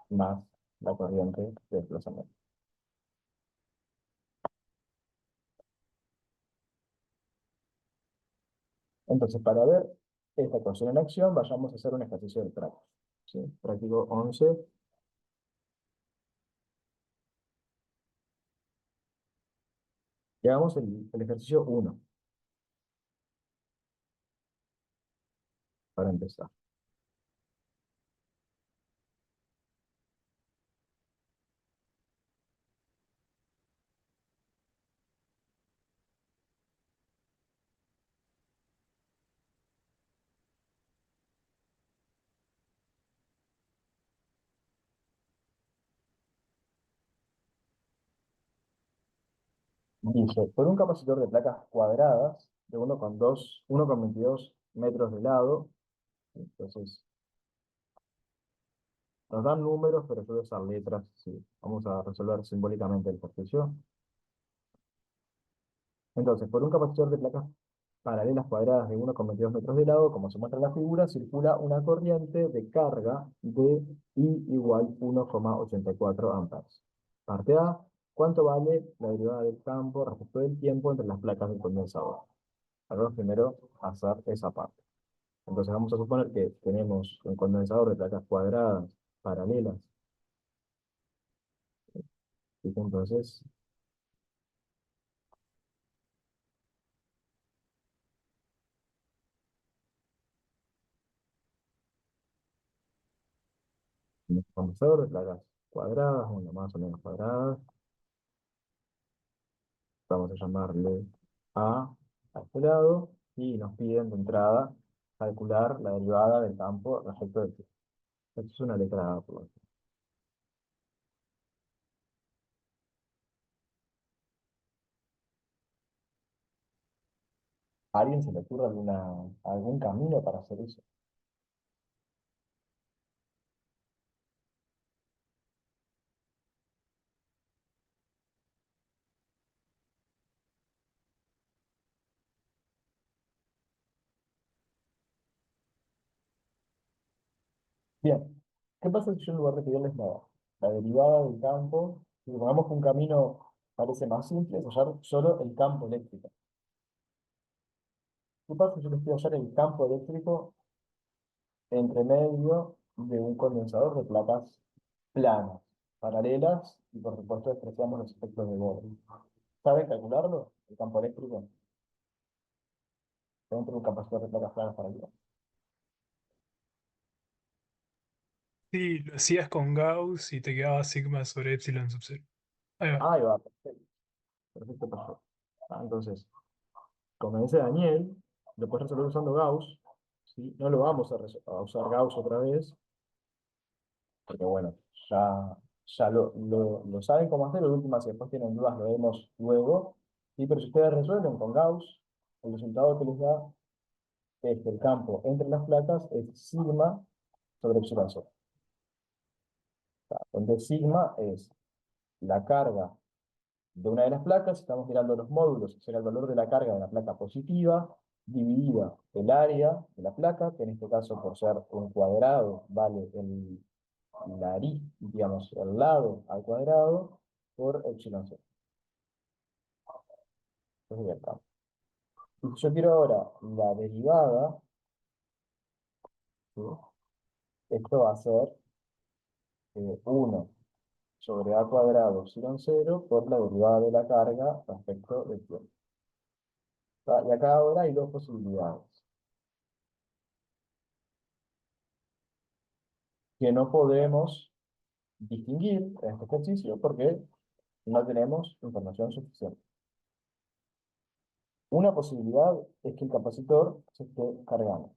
más la corriente de desplazamiento. Entonces, para ver esta ecuación en acción, vayamos a hacer un ejercicio de práctica. ¿Sí? Práctico 11. Y hagamos el ejercicio 1 para empezar. Dice, por un capacitor de placas cuadradas de 1,22 metros de lado, entonces nos dan números, pero suele usar letras, sí. Vamos a resolver simbólicamente el ejercicio. Entonces, por un capacitor de placas paralelas cuadradas de 1,22 metros de lado, como se muestra en la figura, circula una corriente de carga de I igual 1,84 amperes. Parte A, ¿cuánto vale la derivada del campo respecto del tiempo entre las placas del condensador? Vamos primero a hacer esa parte. Entonces vamos a suponer que tenemos un condensador de placas cuadradas paralelas. Y entonces un condensador de placas cuadradas, bueno, más o menos cuadradas. Vamos a llamarle a este lado y nos piden de entrada calcular la derivada del campo respecto de t. Esto es una letra A, por lo tanto. ¿A alguien se le ocurre algún camino para hacer eso? Bien, ¿qué pasa si yo en lugar de pedirles la derivada del campo, si supongamos que un camino parece más simple, es hallar solo el campo eléctrico? ¿Qué pasa si yo les pido hallar el campo eléctrico entre medio de un condensador de placas planas, paralelas, y por supuesto despreciamos los efectos de borde? ¿Saben calcularlo? El campo eléctrico dentro de un capacitor de placas planas paralelas. Sí, lo hacías con Gauss y te quedaba sigma sobre epsilon sub 0. Ahí va. Ahí va, perfecto, perfecto, perfecto. Entonces, como dice Daniel, lo puedes resolver usando Gauss, ¿sí? No lo vamos a usar Gauss otra vez, porque bueno, ya lo saben cómo hacerlo. De última, si después tienen dudas, lo vemos luego. ¿Sí? Pero si ustedes resuelven con Gauss, el resultado que les da es que el campo entre las placas es sigma sobre epsilon cero. Donde sigma es la carga de una de las placas, estamos mirando los módulos, será el valor de la carga de la placa positiva, dividida el área de la placa, que en este caso por ser un cuadrado vale digamos, el lado al cuadrado, por epsilon cero. Entonces, ya está. Y si yo quiero ahora la derivada, ¿sí? Esto va a ser 1 sobre a cuadrado epsilon cero por la derivada de la carga respecto del tiempo. Y acá ahora hay dos posibilidades que no podemos distinguir en este ejercicio porque no tenemos información suficiente. Una posibilidad es que el capacitor se esté cargando.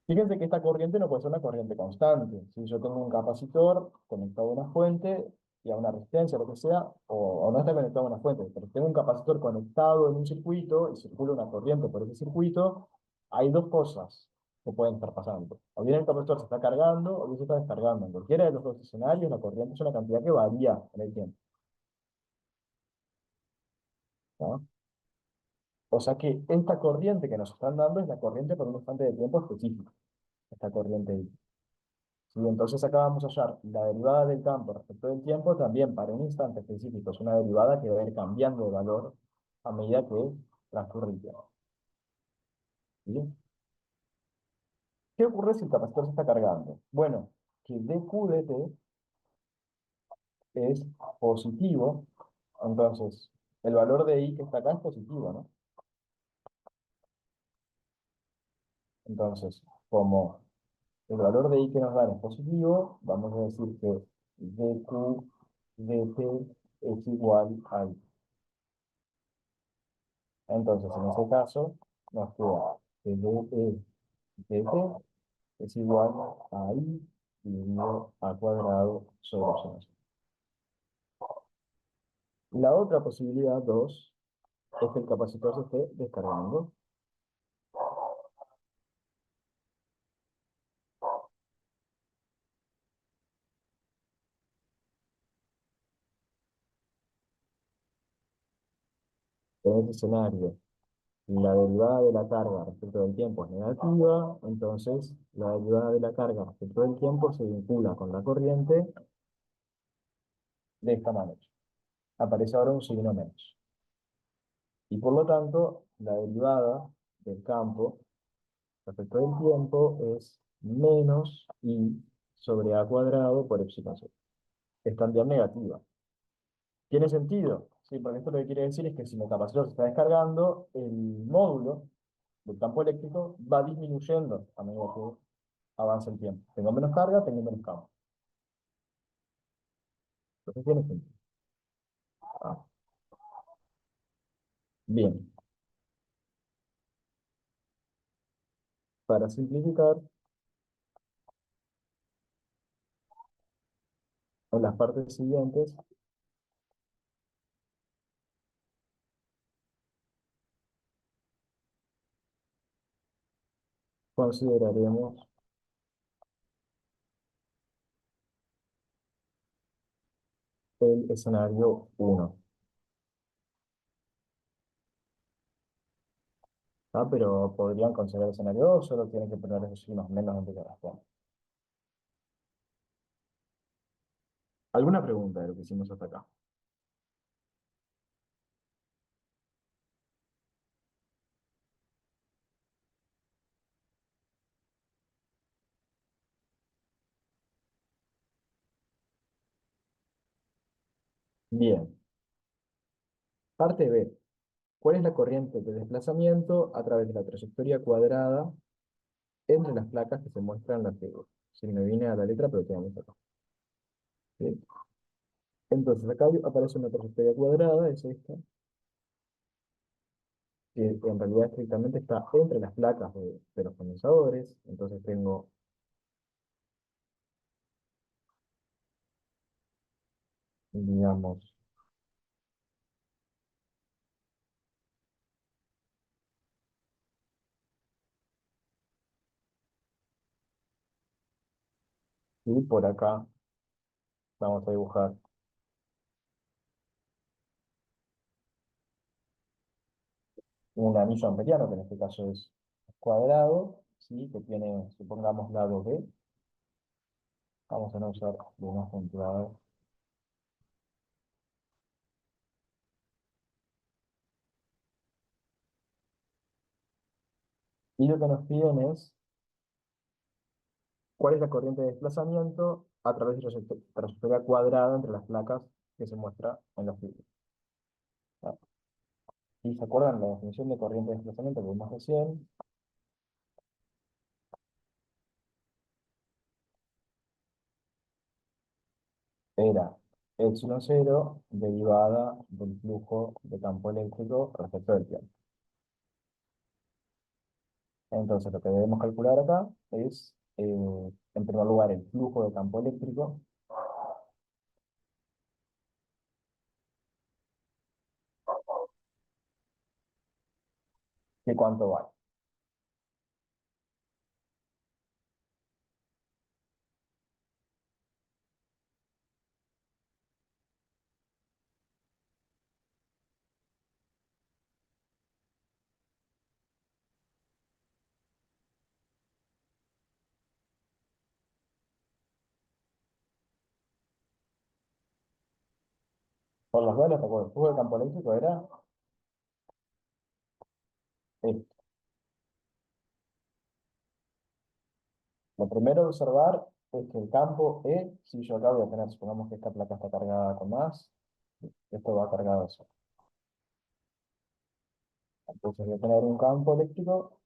Fíjense que esta corriente no puede ser una corriente constante. Si yo tengo un capacitor conectado a una fuente y a una resistencia, lo que sea, o no está conectado a una fuente, pero tengo un capacitor conectado en un circuito y circula una corriente por ese circuito, hay dos cosas que pueden estar pasando. O bien el capacitor se está cargando o bien se está descargando. En cualquiera de los dos escenarios, la corriente es una cantidad que varía en el tiempo, ¿no? O sea que esta corriente que nos están dando es la corriente por un instante de tiempo específico, esta corriente ahí. Sí, entonces acá vamos a hallar la derivada del campo respecto del tiempo también para un instante específico. Es una derivada que va a ir cambiando de valor a medida que transcurre el tiempo. ¿Sí? ¿Qué ocurre si el capacitor se está cargando? Bueno, que dQ de t es positivo, entonces el valor de I que está acá es positivo, ¿no? Entonces, como el valor de I que nos dan es positivo, vamos a decir que dQ de t es igual a I. Entonces, en ese caso, nos queda que dE de t es igual a I dividido a cuadrado sobre epsilon. La otra posibilidad, 2, es que el capacitor se esté descargando. En ese escenario, la derivada de la carga respecto del tiempo es negativa, entonces la derivada de la carga respecto del tiempo se vincula con la corriente de esta manera. Aparece ahora un signo menos. Y por lo tanto, la derivada del campo respecto del tiempo es menos I sobre A cuadrado por epsilon cero. Es también negativa. ¿Tiene sentido? Sí, porque esto lo que quiere decir es que si mi capacitor se está descargando, el módulo del campo eléctrico va disminuyendo a medida que avanza el tiempo. Tengo menos carga, tengo menos campo. Entonces tiene sentido. Ah, bien, para simplificar, en las partes siguientes consideraremos el escenario uno. Pero podrían considerar el escenario 2, solo tienen que poner esos signos menos donde corresponde. ¿Alguna pregunta de lo que hicimos hasta acá? Bien. Parte B. ¿Cuál es la corriente de desplazamiento a través de la trayectoria cuadrada entre las placas que se muestran en la figura? Si me viene a la letra, pero tenemos acá. ¿Sí? Entonces, acá aparece una trayectoria cuadrada, es esta, que en realidad estrictamente está entre las placas de los condensadores. Entonces tengo, digamos, y por acá vamos a dibujar un anillo amperiano, que en este caso es cuadrado, ¿sí? Que tiene, supongamos, lado B. Vamos a no usar lunas puntuadas. Y lo que nos piden es cuál es la corriente de desplazamiento a través de la trayectoria cuadrada entre las placas que se muestra en la figura. ¿Ah? ¿Y se acuerdan la definición de corriente de desplazamiento que vimos recién? Era epsilon cero derivada del flujo de campo eléctrico respecto del tiempo. Entonces, lo que debemos calcular acá es, en primer lugar, el flujo de campo eléctrico, que cuánto vale. Por los duelos, ¿te acuerdas? El flujo de campo eléctrico era esto. Lo primero a observar es que el campo E, si yo acá voy a tener, supongamos que esta placa está cargada con más, esto va cargado así. Entonces voy a tener un campo eléctrico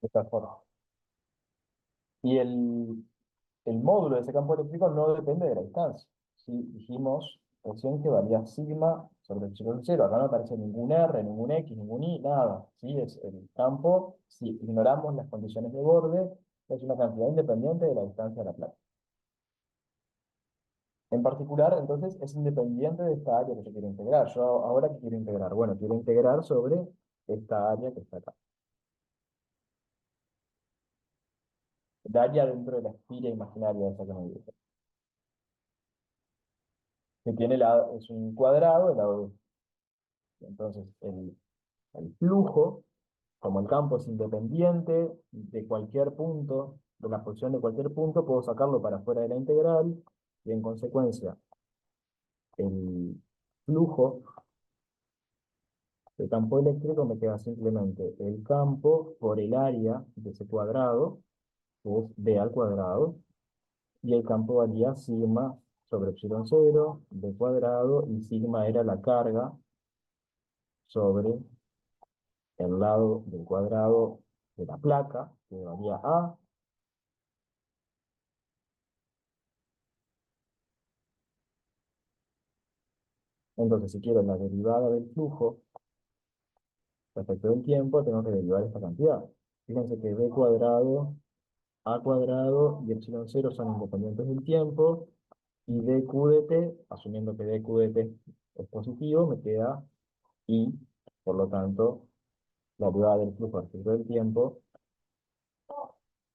de esta forma. Y el módulo de ese campo eléctrico no depende de la distancia. ¿Sí? Dijimos recién que valía sigma sobre el epsilon cero. Acá no aparece ningún R, ningún X, ningún Y, nada. ¿Sí? Es el campo, si ignoramos las condiciones de borde, es una cantidad independiente de la distancia de la placa. En particular, entonces, es independiente de esta área que yo quiero integrar. Yo ahora, ¿qué quiero integrar? Bueno, quiero integrar sobre esta área que está acá. El área dentro de la esfera imaginaria esa que me dice. Que tiene es un cuadrado, el lado B. Entonces, el flujo, como el campo es independiente de cualquier punto, de la posición de cualquier punto, puedo sacarlo para fuera de la integral, y en consecuencia, el flujo de campo eléctrico me queda simplemente el campo por el área de ese cuadrado, que es b al cuadrado, y el campo valía sigma sobre epsilon cero, b cuadrado, y sigma era la carga sobre el lado del cuadrado de la placa, que valía A. Entonces, si quiero la derivada del flujo respecto del tiempo, tengo que derivar esta cantidad. Fíjense que b cuadrado, a cuadrado y epsilon cero son independientes del tiempo, y dq de t, asumiendo que dq de t es positivo, me queda y, por lo tanto, la derivada del flujo respecto del tiempo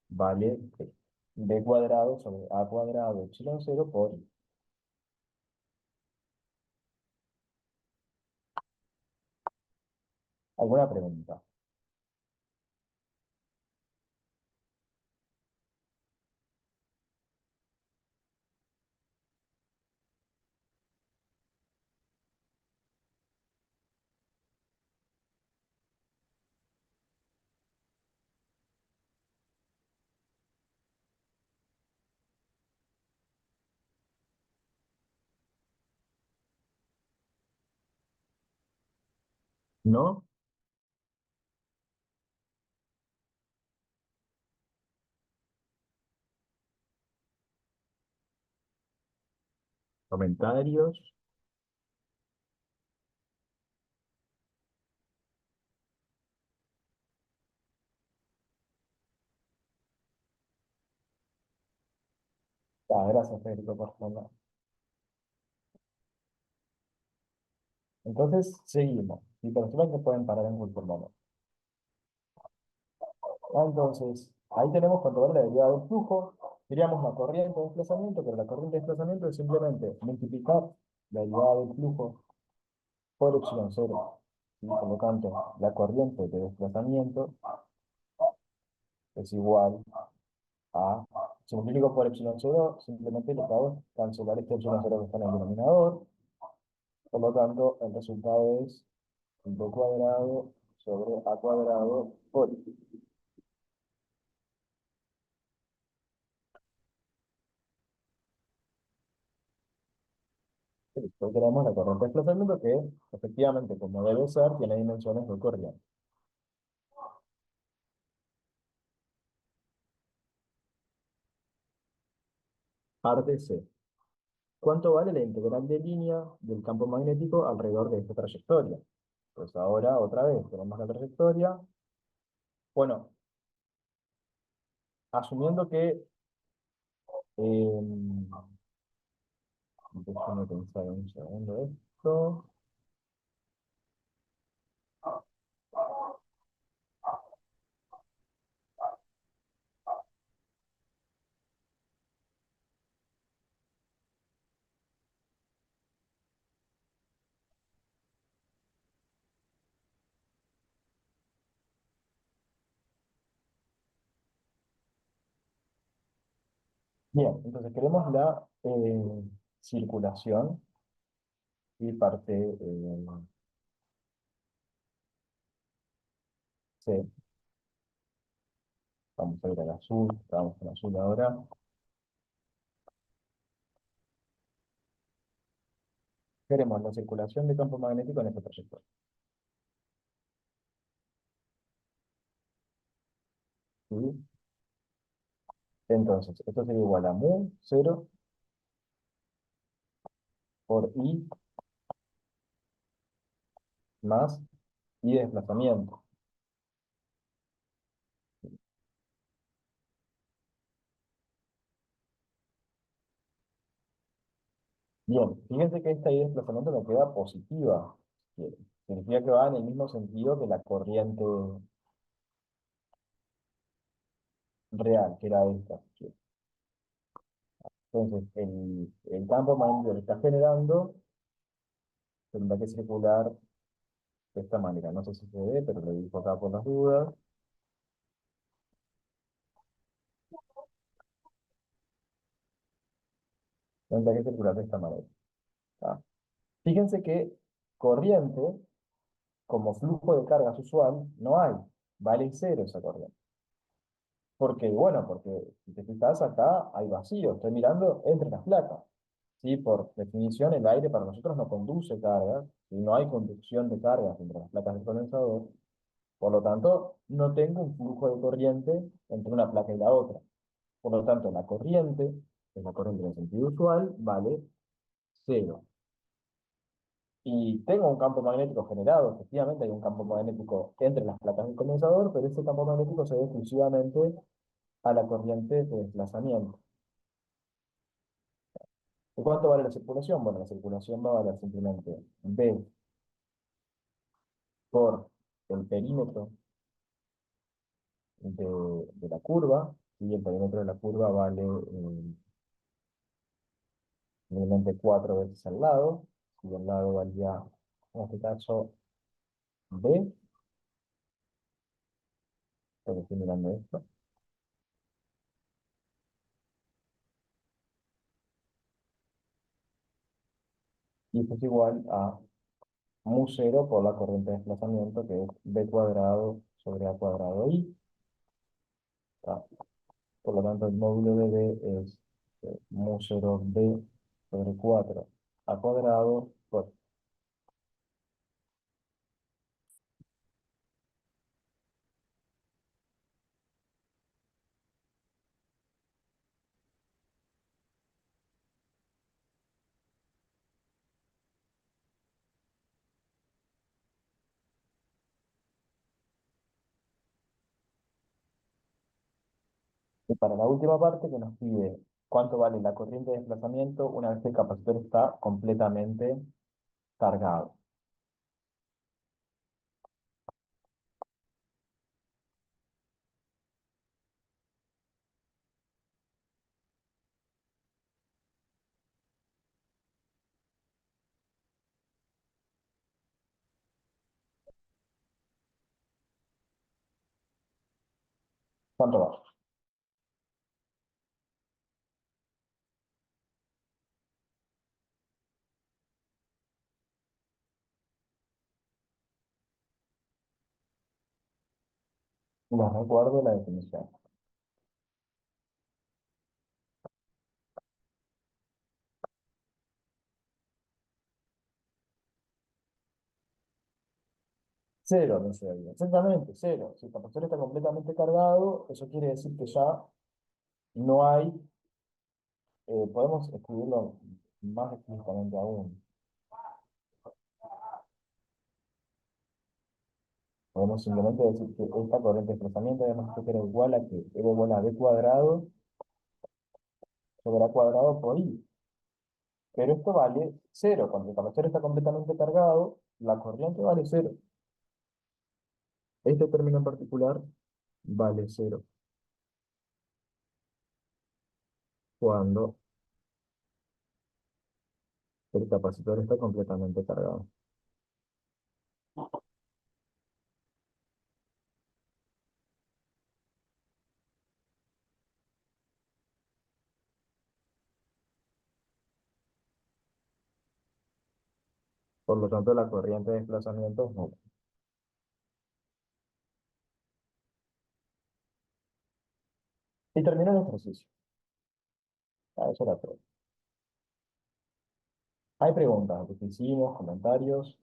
vale b cuadrado sobre a cuadrado epsilon cero por i. ¿Alguna pregunta? ¿No? ¿Comentarios? Ah, gracias, Federico, por responder. Entonces, seguimos. Y personas que pueden parar en cualquier momento. Entonces, ahí tenemos cuánto vale la derivada del flujo. Diríamos la corriente de desplazamiento, pero la corriente de desplazamiento es simplemente multiplicar la derivada del flujo por epsilon cero. Y por lo tanto, la corriente de desplazamiento es igual a, si multiplico por epsilon cero, simplemente lo que hago es cancelar este epsilon cero que está en el denominador. Por lo tanto, el resultado es b cuadrado sobre a cuadrado por i. Después tenemos la corriente de desplazamiento que, efectivamente, como debe ser, tiene dimensiones de corriente. Parte C. ¿Cuánto vale la integral de línea del campo magnético alrededor de esta trayectoria? Pues ahora, otra vez, tenemos la trayectoria. Bueno, asumiendo que... déjame pensar un segundo esto. Bien, entonces queremos la circulación y parte C. Vamos a ir al azul, estamos con azul ahora. Queremos la circulación de campo magnético en esta trayectoria. ¿Sí? Entonces, esto sería igual a mu cero por i más i de desplazamiento. Bien, fíjense que esta i de desplazamiento me queda positiva. Significa que va en el mismo sentido que la corriente real, que era esta. Entonces, el campo magnético que está generando tendrá que circular de esta manera. No sé si se ve, pero lo digo acá por las dudas. Tendrá que circular de esta manera. ¿Tá? Fíjense que corriente, como flujo de cargas usual, no hay. Vale cero esa corriente. Porque, bueno, porque si te fijas acá hay vacío, estoy mirando entre las placas. Sí, por definición el aire para nosotros no conduce cargas, y no hay conducción de cargas entre las placas del condensador, por lo tanto no tengo un flujo de corriente entre una placa y la otra. Por lo tanto, la corriente, que es la corriente en el sentido usual, vale cero. Y tengo un campo magnético generado, efectivamente hay un campo magnético entre las placas del condensador, pero ese campo magnético se debe exclusivamente a la corriente de desplazamiento. ¿Y cuánto vale la circulación? Bueno, la circulación va a valer simplemente B por el perímetro de la curva, y el perímetro de la curva vale simplemente 4 veces al lado, y el lado valía, en este caso, B, porque estoy mirando esto, y esto es igual a mu cero por la corriente de desplazamiento, que es B cuadrado sobre A cuadrado I. ¿Tá? Por lo tanto, el módulo de B es mu cero B sobre 4 A cuadrado por... Y para la última parte que nos pide cuánto vale la corriente de desplazamiento una vez que el capacitor está completamente cargado. ¿Cuánto va? No recuerdo la definición. Cero, no sé, exactamente, cero. Si el capacitor está completamente cargado, eso quiere decir que ya no hay, podemos escribirlo más explícitamente aún. Podemos simplemente decir que esta corriente de desplazamiento habíamos dicho que era igual a que era igual a B cuadrado sobre A cuadrado por I. Pero esto vale cero. Cuando el capacitor está completamente cargado, la corriente vale cero. Este término en particular vale cero cuando el capacitor está completamente cargado. Por lo tanto, la corriente de desplazamiento es nula. Y termina el ejercicio. Eso era todo. Hay preguntas, lo que hicimos, comentarios.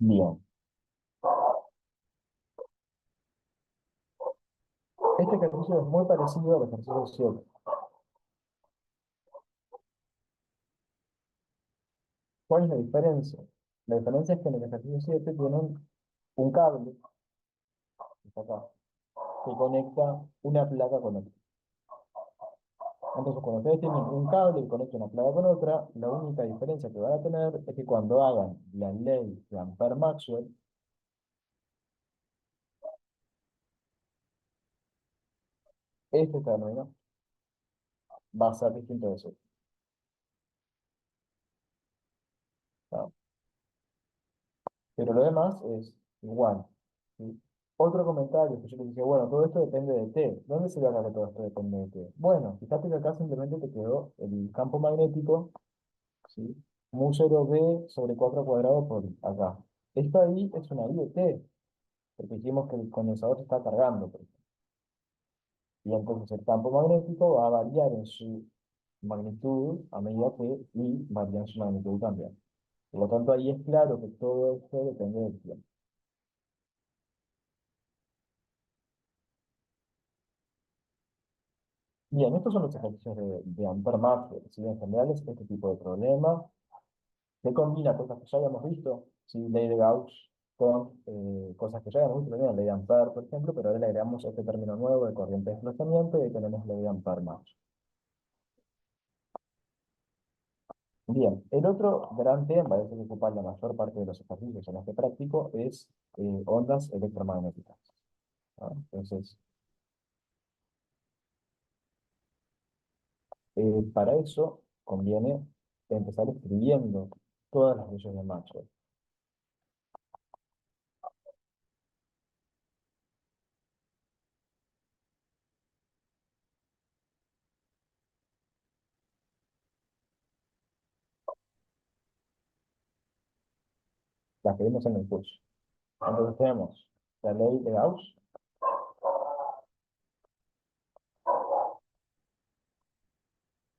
Bien. Este ejercicio es muy parecido al ejercicio 7. ¿Cuál es la diferencia? La diferencia es que en el ejercicio 7 tienen un cable, que está acá, que conecta una placa con otra. Entonces, cuando ustedes tienen un cable que conecta una placa con otra, la única diferencia que van a tener es que cuando hagan la ley de Ampère-Maxwell, este término va a ser distinto de eso. ¿No? Pero lo demás es igual. ¿Sí? Otro comentario que yo le dije, bueno, todo esto depende de T. ¿Dónde se ve acá que todo esto depende de T? Bueno, fíjate que acá simplemente te quedó el campo magnético, ¿sí? Mu 0 B sobre 4 cuadrado por acá. Esto ahí es una I de T, porque dijimos que el condensador se está cargando, por ejemplo. Y entonces el campo magnético va a variar en su magnitud a medida que I varía en su magnitud también. Por lo tanto, ahí es claro que todo esto depende del tiempo. Bien, estos son los ejercicios de Ampère-Maxwell. ¿Sí? En general es este tipo de problema que combina cosas que ya habíamos visto, ¿sí? Ley de Gauss con cosas que ya habíamos visto también, ley de Ampère, por ejemplo, pero ahora le agregamos este término nuevo de corriente de desplazamiento y ahí tenemos ley de Ampère-Maxwell. Bien, el otro gran tema, ese que ocupa la mayor parte de los ejercicios en este práctico, es ondas electromagnéticas. ¿No? Entonces, para eso conviene empezar escribiendo todas las leyes de Maxwell. Las que vimos en el curso. Entonces tenemos la ley de Gauss,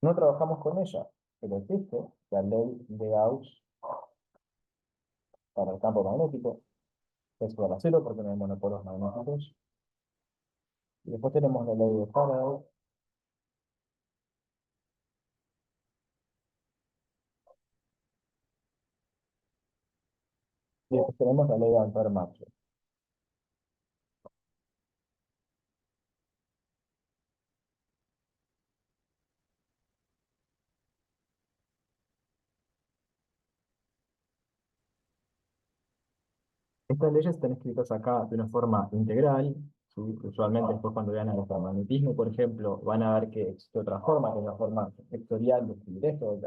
no trabajamos con ella, pero existe la ley de Gauss para el campo magnético, que es igual a cero porque no hay monopolos magnéticos. Y después tenemos la ley de Faraday, y después tenemos la ley de Ampère-Maxwell. Estas leyes están escritas acá de una forma integral, ¿sí? Usualmente después cuando vean el electromagnetismo, por ejemplo, van a ver que existe otra forma, que es la forma vectorial de escribir esto,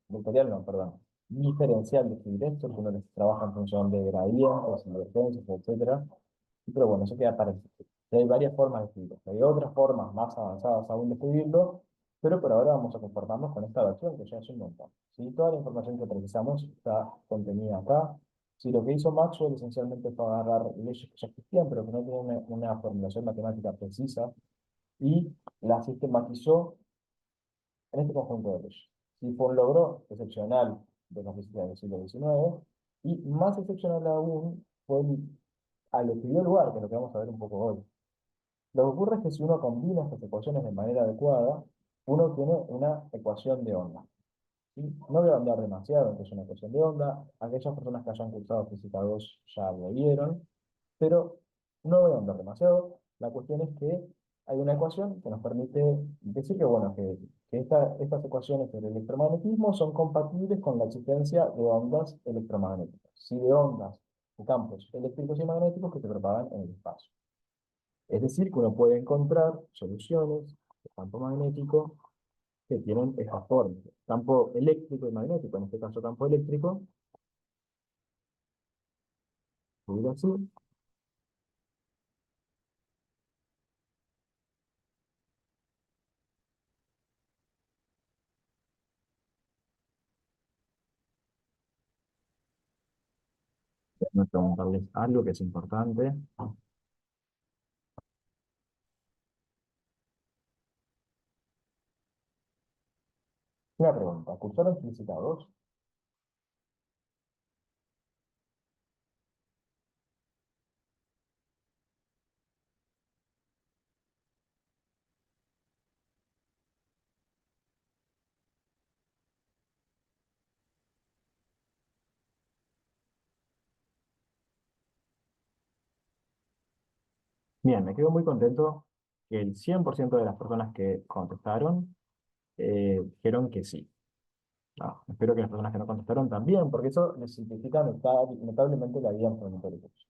vectorial no, perdón, diferencial de escribir esto, que uno les trabaja en función de gradientes, divergencias, etcétera. Pero bueno, eso queda para el futuro. Y hay varias formas de escribirlo. Hay otras formas más avanzadas aún de escribirlo, pero por ahora vamos a conformarnos con esta versión que ya es un montón. ¿Sí? Toda la información que precisamos está contenida acá. Si lo que hizo Maxwell esencialmente fue agarrar leyes que ya existían, pero que no tenían una formulación matemática precisa, y las sistematizó en este conjunto de leyes. Sí, fue un logro excepcional de la física del siglo XIX, y más excepcional aún fue al que dio lugar, que es lo que vamos a ver un poco hoy. Lo que ocurre es que si uno combina estas ecuaciones de manera adecuada, uno tiene una ecuación de onda. ¿Sí? No voy a andar demasiado en que es una ecuación de onda. Aquellas personas que hayan cursado física 2 ya lo vieron, pero no voy a andar demasiado. La cuestión es que hay una ecuación que nos permite decir que, bueno, que estas ecuaciones del electromagnetismo son compatibles con la existencia de ondas electromagnéticas. Sí, de ondas, de campos eléctricos y magnéticos que se propagan en el espacio. Es decir, que uno puede encontrar soluciones de campo magnético que tienen esta forma. Campo eléctrico y magnético, en este caso campo eléctrico, subir así, déjenme preguntarles algo que es importante. Una pregunta, ¿cursaron física 2? Bien, me quedo muy contento que el 100% de las personas que contestaron dijeron que sí. No, espero que las personas que no contestaron también, porque eso les simplifica notablemente la vida en el curso.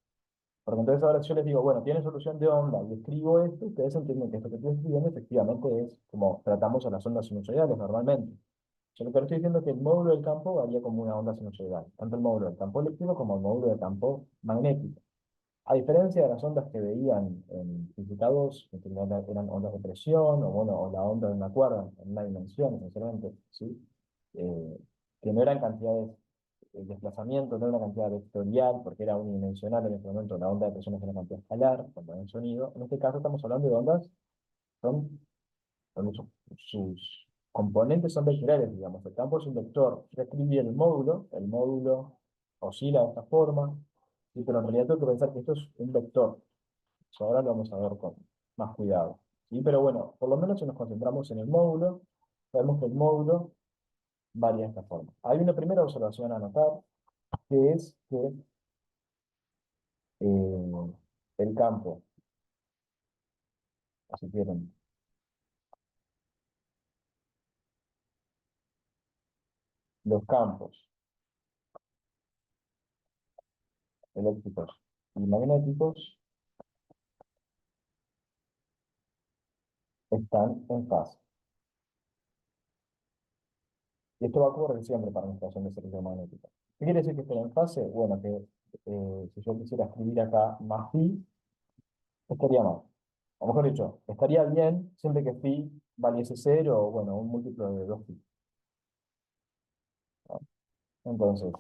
Porque entonces ahora yo les digo, bueno, tiene solución de onda y escribo esto, ustedes entienden que esto que estoy escribiendo efectivamente es como tratamos a las ondas sinusoidales normalmente. Yo lo que les estoy diciendo es que el módulo del campo varía como una onda sinusoidal, tanto el módulo del campo eléctrico como el módulo del campo magnético. A diferencia de las ondas que veían en física 2, que eran ondas de presión, o bueno, o la onda de una cuerda en una dimensión, esencialmente, ¿sí? Eh, que no eran cantidades, el desplazamiento no era una cantidad vectorial, porque era unidimensional en ese momento, la onda de presión es una cantidad escalar, cuando hay sonido. En este caso estamos hablando de ondas, son, son sus componentes son vectoriales, digamos. El campo es un vector. Yo escribí el módulo oscila de esta forma, sí, pero en realidad tengo que pensar que esto es un vector. Eso ahora lo vamos a ver con más cuidado. ¿Sí? Pero bueno, por lo menos si nos concentramos en el módulo, sabemos que el módulo varía de esta forma. Hay una primera observación a notar, que es que el campo, si quieren, los campos eléctricos y magnéticos están en fase. Y esto va a ocurrir siempre para una estación de servicio magnética. ¿Qué quiere decir que estén en fase? Bueno, que si yo quisiera escribir acá más phi, estaría mal. O mejor dicho, estaría bien siempre que phi valiese cero o bueno, un múltiplo de 2 phi. ¿No? Entonces,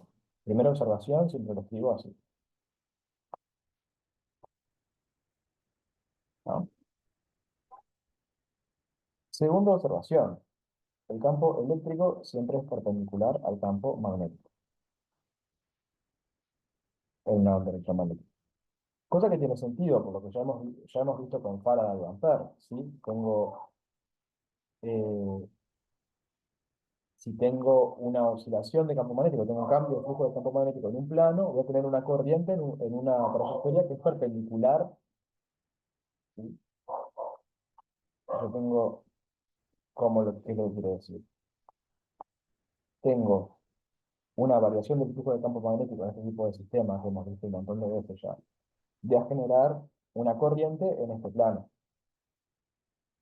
primera observación, siempre lo escribo así. ¿No? Segunda observación, el campo eléctrico siempre es perpendicular al campo magnético, en una onda electromagnética. Cosa que tiene sentido, por lo que ya hemos visto con Faraday y Ampere, ¿sí? Eh, si tengo una oscilación de campo magnético, tengo un cambio de flujo de campo magnético en un plano, voy a tener una corriente en una trayectoria que es perpendicular, ¿sí? Yo tengo, ¿qué es lo que quiero decir? Tengo una variación del flujo de campo magnético en este tipo de sistemas, que hemos visto un montón de veces ya, voy a generar una corriente en este plano.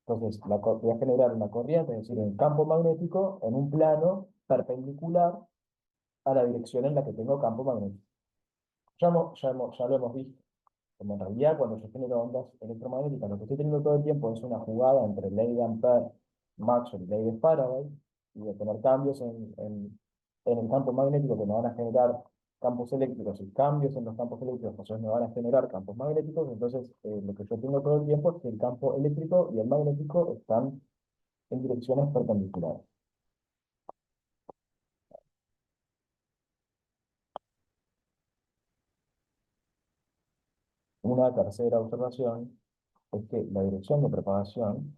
Entonces, voy a generar una corriente, es decir, un campo magnético en un plano perpendicular a la dirección en la que tengo campo magnético. Ya lo hemos visto. Como en realidad, cuando yo genero ondas electromagnéticas, lo que estoy teniendo todo el tiempo es una jugada entre ley de Ampere, Maxwell y ley de Faraday, y de tener cambios en el campo magnético que me van a generar campos eléctricos y cambios en los campos eléctricos, entonces me van a generar campos magnéticos. Entonces, lo que yo tengo todo el tiempo es que el campo eléctrico y el magnético están en direcciones perpendiculares. Una tercera observación es que la dirección de propagación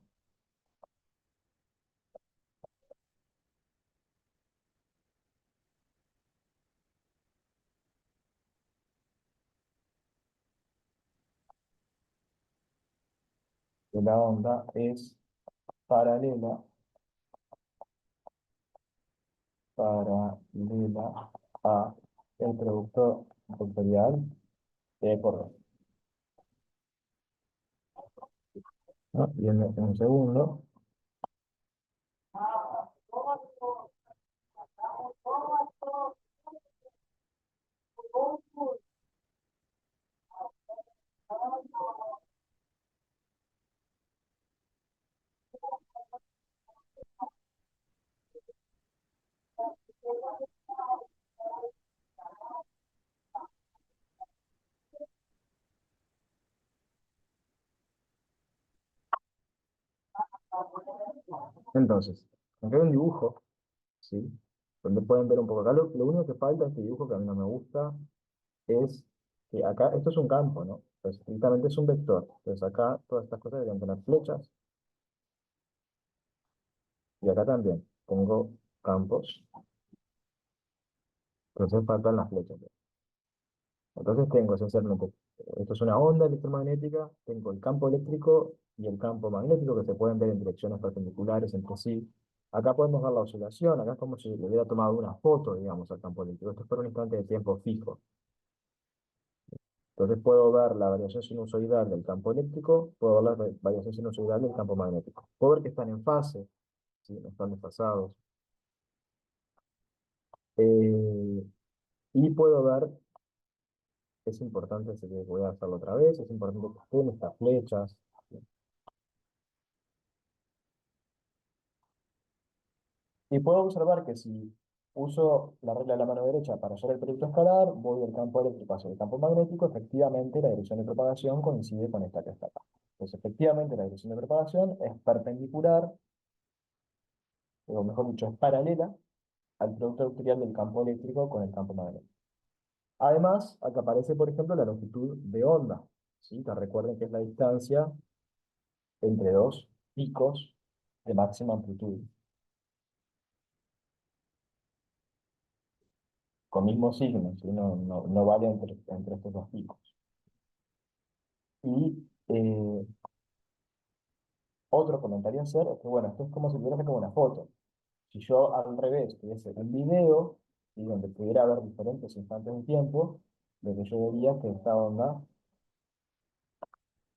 de la onda es paralela, paralela a el producto vectorial de corriente. ¿No? Y en un segundo, entonces, acá hay un dibujo, ¿sí? Donde pueden ver un poco acá. Lo único que falta de este dibujo que a mí no me gusta es que acá, esto es un campo, ¿no? Entonces, directamente es un vector. Entonces, acá todas estas cosas deberían tener flechas. Y acá también tengo campos. Entonces, faltan las flechas. Entonces tengo esencialmente, esto es una onda electromagnética, tengo el campo eléctrico y el campo magnético que se pueden ver en direcciones perpendiculares entre sí. Acá podemos ver la oscilación, acá es como si le hubiera tomado una foto, digamos, al campo eléctrico. Esto es por un instante de tiempo fijo. Entonces puedo ver la variación sinusoidal del campo eléctrico, puedo ver la variación sinusoidal del campo magnético. Puedo ver que están en fase, ¿sí? No están desfasados. Eh, y puedo ver, es importante, así que voy a hacerlo otra vez, es importante que estén estas flechas. Y puedo observar que si uso la regla de la mano derecha para hallar el producto escalar, voy del campo eléctrico hacia el campo magnético, efectivamente la dirección de propagación coincide con esta que está acá. Entonces, efectivamente, la dirección de propagación es perpendicular, o mejor dicho, es paralela al producto vectorial del campo eléctrico con el campo magnético. Además, acá aparece, por ejemplo, la longitud de onda, ¿sí? Que recuerden que es la distancia entre dos picos de máxima amplitud, con mismo signo, ¿sí? No vale entre estos dos picos. Y otro comentario a hacer es que, bueno, esto es como si tuviera como una foto. Si yo al revés tuviese un video, y donde pudiera haber diferentes instantes de tiempo, lo que yo vería es que esta onda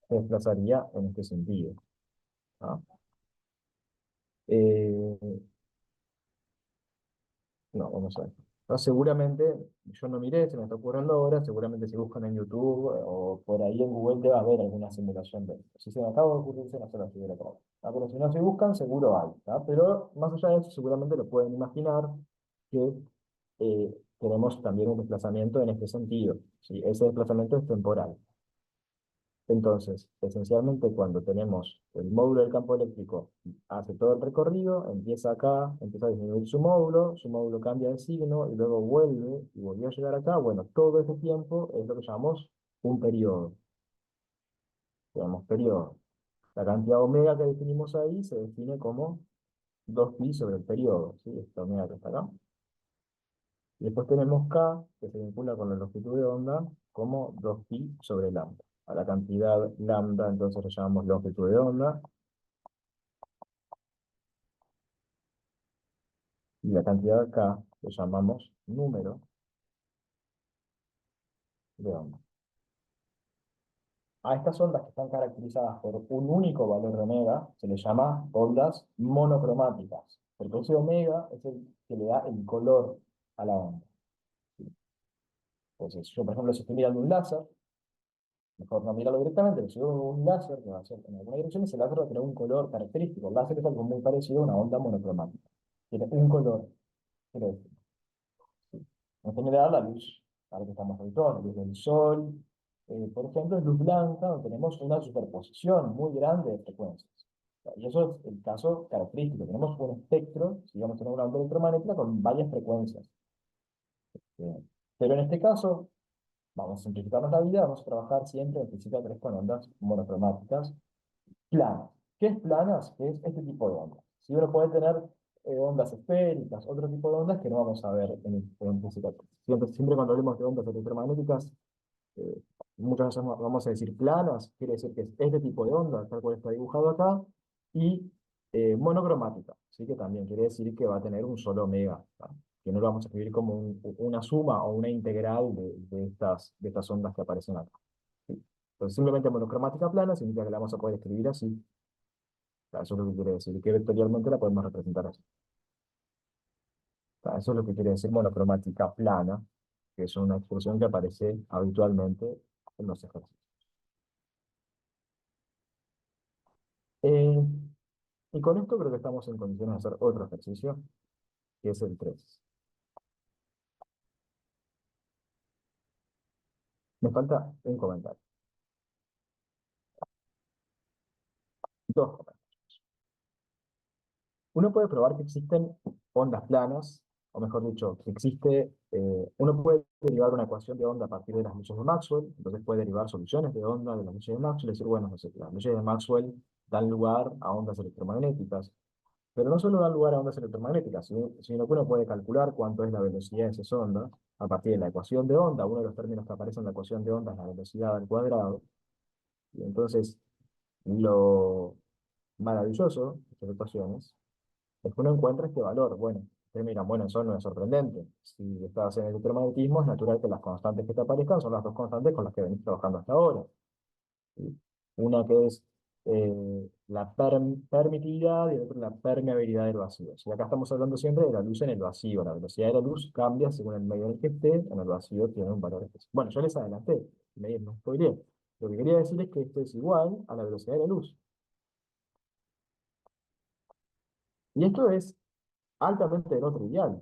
se desplazaría en este sentido, ¿no? Eh, no, vamos a ver. No, seguramente, yo no miré, se me está ocurriendo ahora, seguramente si buscan en YouTube o por ahí en Google debe haber alguna simulación de esto. Si se me acaba de ocurrir, se no se la estuviera acá. Pero si no se buscan, seguro hay, ¿tá? Pero más allá de eso, seguramente lo pueden imaginar que tenemos también un desplazamiento en este sentido, ¿sí? Ese desplazamiento es temporal. Entonces, esencialmente cuando tenemos el módulo del campo eléctrico, hace todo el recorrido, empieza acá, empieza a disminuir su módulo cambia de signo y luego vuelve y volvió a llegar acá. Bueno, todo ese tiempo es lo que llamamos un periodo. Llamamos periodo. La cantidad omega que definimos ahí se define como 2pi sobre el periodo, ¿sí? Esta omega que está acá. Y después tenemos K, que se vincula con la longitud de onda, como 2pi sobre lambda. A la cantidad lambda, entonces le llamamos longitud de onda, y la cantidad K le llamamos número de onda. A estas ondas que están caracterizadas por un único valor de omega se les llama ondas monocromáticas, porque ese omega es el que le da el color a la onda. Entonces, yo, por ejemplo, si estoy mirando un láser, mejor no mirarlo directamente, pero si veo un láser que va a ser en alguna dirección, ese láser va a tener un color característico. El láser es algo muy parecido a una onda monocromática. Tiene un color, quiero decir. ¿Sí? En general, la luz a la que estamos habituados, la luz del sol, por ejemplo, es luz blanca, donde tenemos una superposición muy grande de frecuencias. Y eso es el caso característico. Tenemos un espectro, si vamos a tener una onda electromagnética con varias frecuencias. Pero en este caso, vamos a simplificarnos la vida, vamos a trabajar siempre en física 3 con ondas monocromáticas planas. ¿Qué es planas? Es este tipo de ondas. Si uno puede tener ondas esféricas, otro tipo de ondas que no vamos a ver en física 3. Siempre cuando hablemos de ondas electromagnéticas, eh, muchas veces vamos a decir planas, quiere decir que es este tipo de onda, tal cual está dibujado acá, y monocromática, ¿sí? Que también quiere decir que va a tener un solo omega, ¿tá? Que no lo vamos a escribir como una suma o una integral de estas ondas que aparecen acá, ¿sí? Entonces, simplemente monocromática plana significa que la vamos a poder escribir así. Eso es lo que quiere decir, y que vectorialmente la podemos representar así. Eso es lo que quiere decir monocromática plana, que es una expresión que aparece habitualmente en los ejercicios. Eh, y con esto creo que estamos en condiciones de hacer otro ejercicio, que es el 3. Me falta un comentario. Dos comentarios. Uno puede probar que existen ondas planas, o mejor dicho, que uno puede derivar una ecuación de onda a partir de las leyes de Maxwell, entonces puede derivar soluciones de onda de las leyes de Maxwell y decir, bueno, no sé, las leyes de Maxwell dan lugar a ondas electromagnéticas, pero no solo dan lugar a ondas electromagnéticas, sino que uno puede calcular cuánto es la velocidad de esas ondas a partir de la ecuación de onda. Uno de los términos que aparece en la ecuación de onda es la velocidad al cuadrado. Y entonces, lo maravilloso de estas ecuaciones es que uno encuentra este valor. Bueno, Ustedes miran, bueno, eso no es sorprendente. Si estás en el electromagnetismo, es natural que las constantes que te aparezcan son las dos constantes con las que venís trabajando hasta ahora. ¿Sí? Una que es la permitividad y otra la permeabilidad del vacío. Si acá estamos hablando siempre de la luz en el vacío, la velocidad de la luz cambia según el medio en el que esté, en el vacío tiene un valor específico. Bueno, yo les adelanté, no spoileé. Lo que quería decir es que esto es igual a la velocidad de la luz. Y esto es altamente no trivial.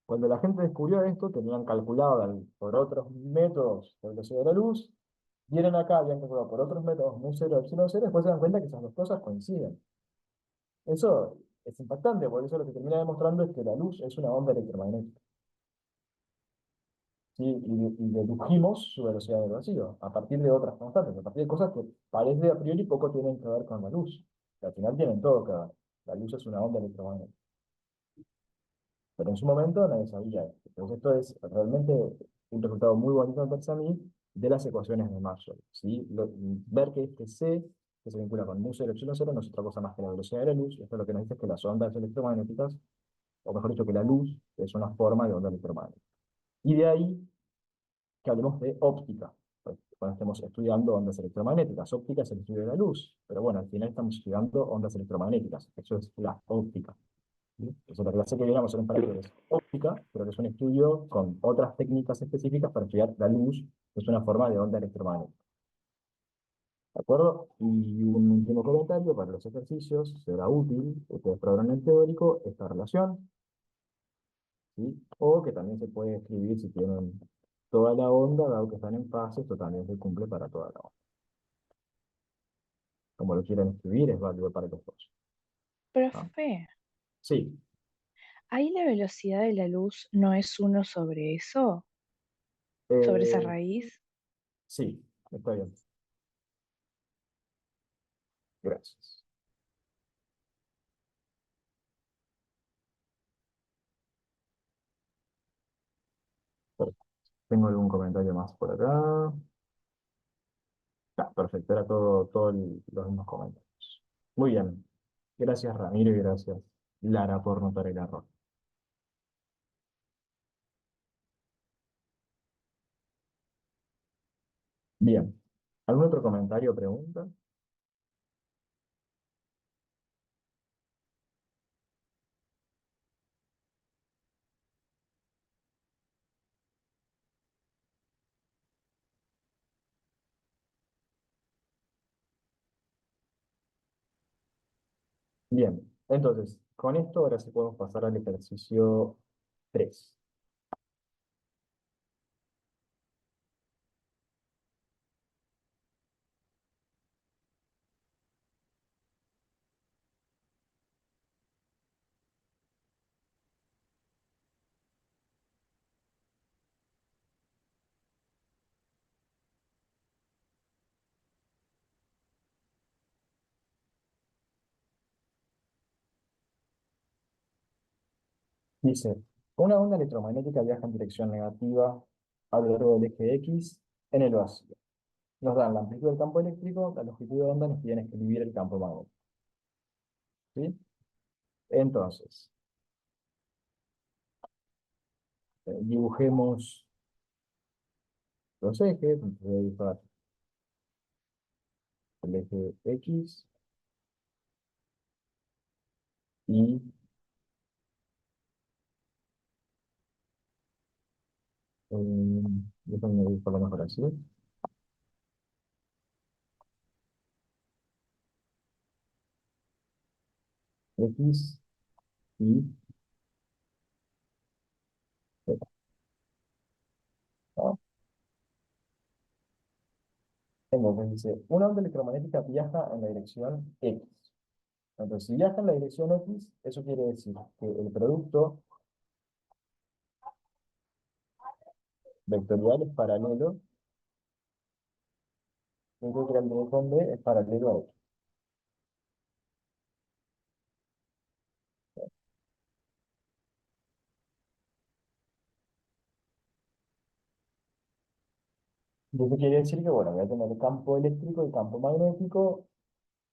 Cuando la gente descubrió esto, tenían calculado por otros métodos la velocidad de la luz, vienen acá, habían calculado por otros métodos mu cero, epsilon cero, después se dan cuenta que esas dos cosas coinciden. Eso es impactante, porque eso lo que termina demostrando es que la luz es una onda electromagnética. ¿Sí? Y dedujimos su velocidad del vacío a partir de otras constantes, a partir de cosas que parece a priori poco tienen que ver con la luz. Que al final tienen todo que ver. La luz es una onda electromagnética. Pero en su momento nadie sabía esto. Entonces esto es realmente un resultado muy bonito, me parece a mí, de las ecuaciones de Maxwell. ¿Sí? Ver que este C, que se vincula con mu cero epsilon cero, no es otra cosa más que la velocidad de la luz. Esto lo que nos dice es que las ondas electromagnéticas, o mejor dicho, que la luz es una forma de onda electromagnética. Y de ahí que hablemos de óptica, pues, cuando estemos estudiando ondas electromagnéticas. Óptica es el estudio de la luz, pero bueno, al final estamos estudiando ondas electromagnéticas. Eso es la óptica. ¿Sí? Entonces, la clase que viene vamos a hacer un parámetro es óptica, pero que es un estudio con otras técnicas específicas para estudiar la luz, que es una forma de onda electromagnética. ¿De acuerdo? Y un último comentario para los ejercicios, será útil, ustedes probarán en el teórico esta relación, ¿sí? O que también se puede escribir si tienen toda la onda, dado que están en fase, esto también se cumple para toda la onda. Como lo quieran escribir, es válido para los dos. ¿No? Profe, Sí, ¿ahí la velocidad de la luz no es uno sobre eso? ¿Sobre esa eh, raíz? sí, está bien. Gracias. Perfecto. ¿Tengo algún comentario más por acá? Ah, perfecto, era todo los mismos comentarios. Muy bien. Gracias, Ramiro, y gracias, Lara, por notar el error. Bien. ¿Algún otro comentario o pregunta? Bien. Entonces, con esto ahora sí podemos pasar al ejercicio 3. Dice, una onda electromagnética viaja en dirección negativa a lo largo del eje X en el vacío. Nos dan la amplitud del campo eléctrico, la longitud de onda, nos piden escribir el campo magnético. ¿Sí? Entonces, dibujemos los ejes. Voy a dibujar el eje X y déjame dibujarlo mejor así. X y Z, ¿no? Entonces dice, una onda electromagnética viaja en la dirección X. Entonces, si viaja en la dirección X, eso quiere decir que el producto vectorial es paralelo, y que el dirección B es paralelo a X. Y eso quiere decir que, bueno, voy a tener el campo eléctrico y campo magnético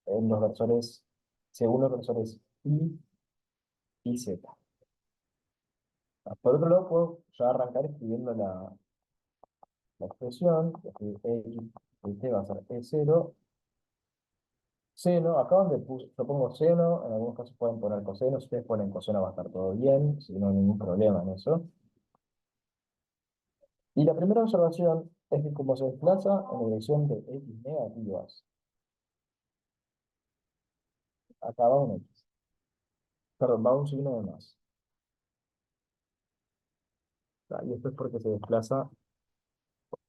en los versores, según los versores Y y z. Por otro lado, puedo ya arrancar escribiendo la expresión, es decir, x de t va a ser e0, seno, acá donde yo pongo seno, en algunos casos pueden poner coseno, si ustedes ponen coseno va a estar todo bien, si no hay ningún problema en eso. Y la primera observación es que como se desplaza en la dirección de x negativas, acá va un x, perdón, va un signo de más. Y esto es porque se desplaza,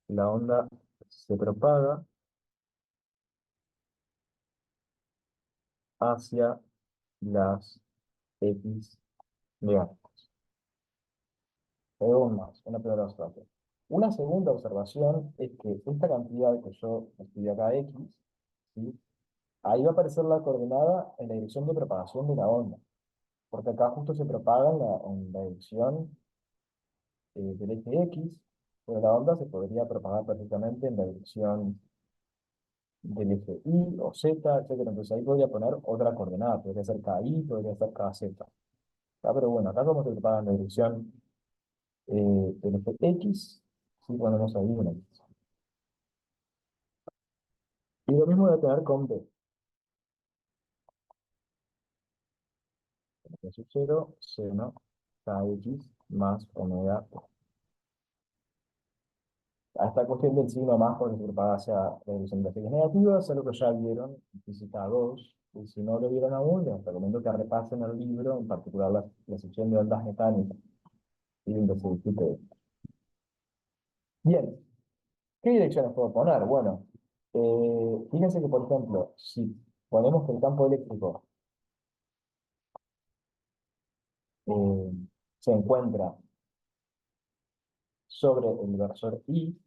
la onda se propaga hacia las x negativas. Aún más, una primera observación. Una segunda observación es que esta cantidad que yo escribí acá, x, ¿sí? Ahí va a aparecer la coordenada en la dirección de propagación de la onda, porque acá justo se propaga en la dirección del eje X, pero la onda se podría propagar perfectamente en la dirección del eje Y o Z, etcétera. Entonces ahí podría poner otra coordenada, podría ser KI, podría ser KZ. Pero bueno, acá como se propaga en la dirección del eje X, sí ponemos ahí una X. Y lo mismo voy a tener con B. B sub 0, seno KX más omega T. A esta cuestión del signo más porque se propaga hacia la dirección de las x negativas, es lo que ya vieron en física 2, y si no lo vieron aún, les recomiendo que repasen el libro, en particular la sección de ondas mecánicas, y donde se discute esto. Bien, ¿qué direcciones puedo poner? Bueno, fíjense que, por ejemplo, si ponemos que el campo eléctrico eh, se encuentra sobre el versor I,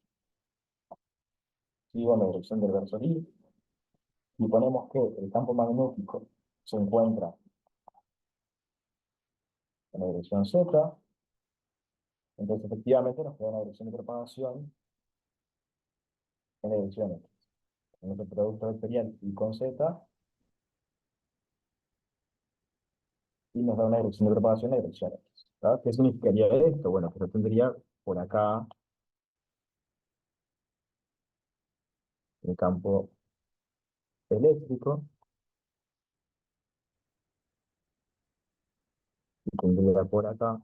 sigo en la dirección del versor I, y ponemos que el campo magnético se encuentra en la dirección Z, entonces efectivamente nos queda una dirección de propagación en la dirección X. En este producto vectorial Y con Z, y nos da una dirección de propagación en la dirección X. ¿Sabes? ¿Qué significaría esto? Bueno, que yo tendría por acá el campo eléctrico, y tendría por acá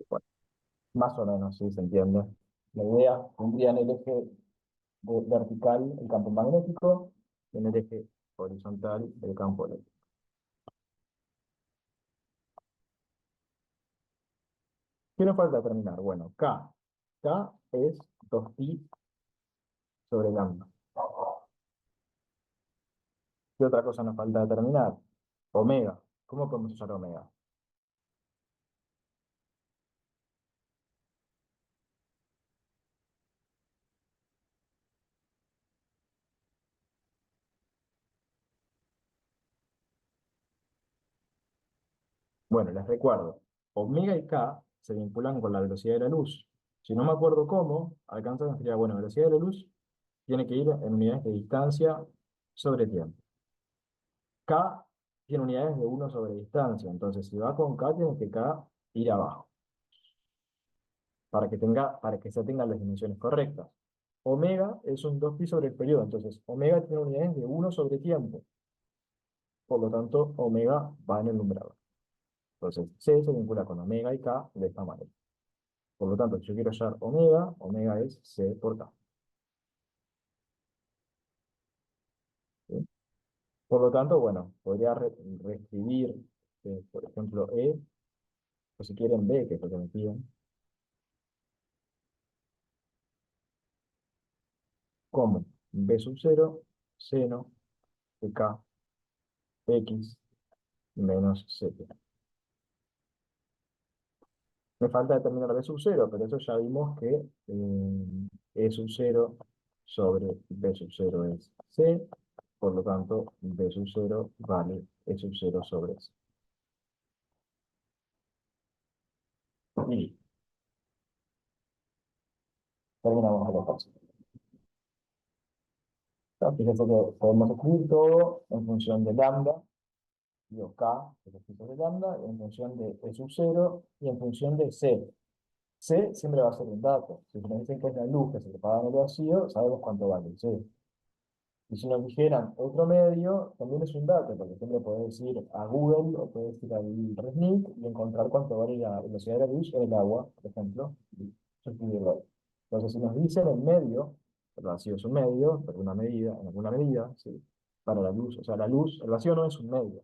bueno, más o menos, si se entiende. La idea tendría en el eje vertical el campo magnético, y en el eje horizontal el campo eléctrico. ¿Qué nos falta terminar? Bueno, K. K es 2pi sobre lambda. ¿Qué otra cosa nos falta determinar? Omega. ¿Cómo podemos usar omega? Bueno, les recuerdo. Omega y K se vinculan con la velocidad de la luz. Si no me acuerdo cómo, alcanza sería, bueno, velocidad de la luz tiene que ir en unidades de distancia sobre tiempo. K tiene unidades de 1 sobre distancia. Entonces, si va con K, tiene que K ir abajo. Para que se tengan las dimensiones correctas. Omega es un 2pi sobre el periodo. Entonces, omega tiene unidades de 1 sobre tiempo. Por lo tanto, omega va en el numerador. Entonces, C se vincula con omega y K de esta manera. Por lo tanto, si yo quiero hallar omega, omega es C por K. ¿Sí? Por lo tanto, bueno, podría reescribir, por ejemplo, E, o si quieren B, que es lo que me piden, como B sub 0, seno de K, X menos Z. Me falta determinar B sub 0, pero eso ya vimos que E sub 0 sobre B sub 0 es C, por lo tanto, B sub 0 vale E sub 0 sobre C. Y terminamos el ejercicio. Fíjense que podemos escribir todo en función de lambda, digo K, ejercicio de lambda, en función de E sub 0 y en función de C. C siempre va a ser un dato. Si nos dicen que es la luz que se propaga en el vacío, sabemos cuánto vale C. Y si nos dijeran otro medio, también es un dato, porque siempre puedes ir a Google o puedes ir al ResNet y encontrar cuánto vale la velocidad de la luz en el agua, por ejemplo, y suscribirlo ahí. Entonces, si nos dicen el medio, el vacío es un medio, pero una medida, en alguna medida, ¿sí? Para la luz, o sea, la luz, el vacío no es un medio,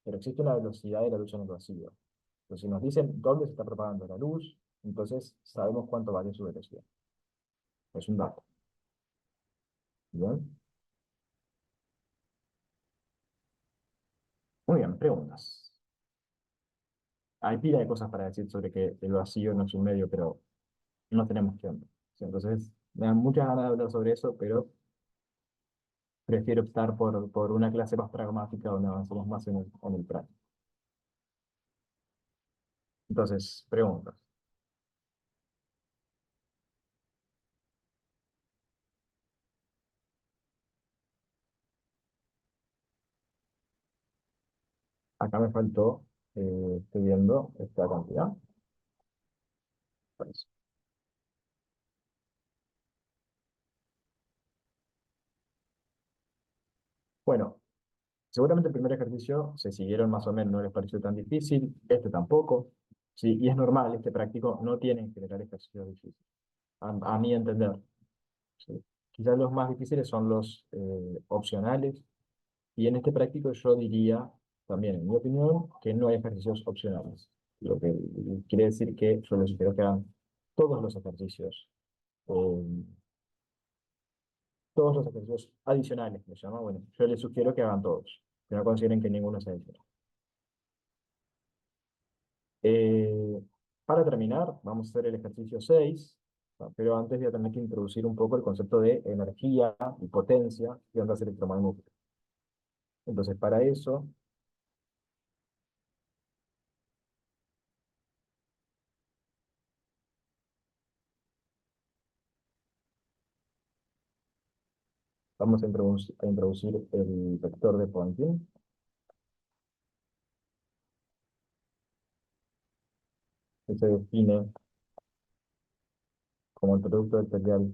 pero existe una velocidad de la luz en el vacío. Entonces, si nos dicen dónde se está propagando la luz, entonces sabemos cuánto vale su velocidad. Es un dato. ¿Bien? Muy bien, preguntas. Hay pila de cosas para decir sobre que el vacío no es un medio, pero no tenemos tiempo. Sí, entonces, me dan muchas ganas de hablar sobre eso, pero prefiero optar por una clase más pragmática donde avancemos más en el práctico. Entonces, preguntas. Acá me faltó, estoy viendo esta cantidad. Pues, bueno, seguramente el primer ejercicio se siguieron más o menos, no les pareció tan difícil, este tampoco. Sí, y es normal, este práctico no tiene en general ejercicios difíciles, a mi entender. ¿Sí? Quizás los más difíciles son los opcionales, y en este práctico yo diría, también en mi opinión, que no hay ejercicios opcionales. Lo que quiere decir que yo les sugiero que hagan todos los ejercicios, eh, todos los ejercicios adicionales, que se llama, bueno, yo les sugiero que hagan todos, que no consideren que ninguno es adicional. Eh, para terminar, vamos a hacer el ejercicio 6, pero antes voy a tener que introducir un poco el concepto de energía y potencia y ondas electromagnéticas. Entonces, para eso, vamos a introducir el vector de Poynting, que se define como el producto vectorial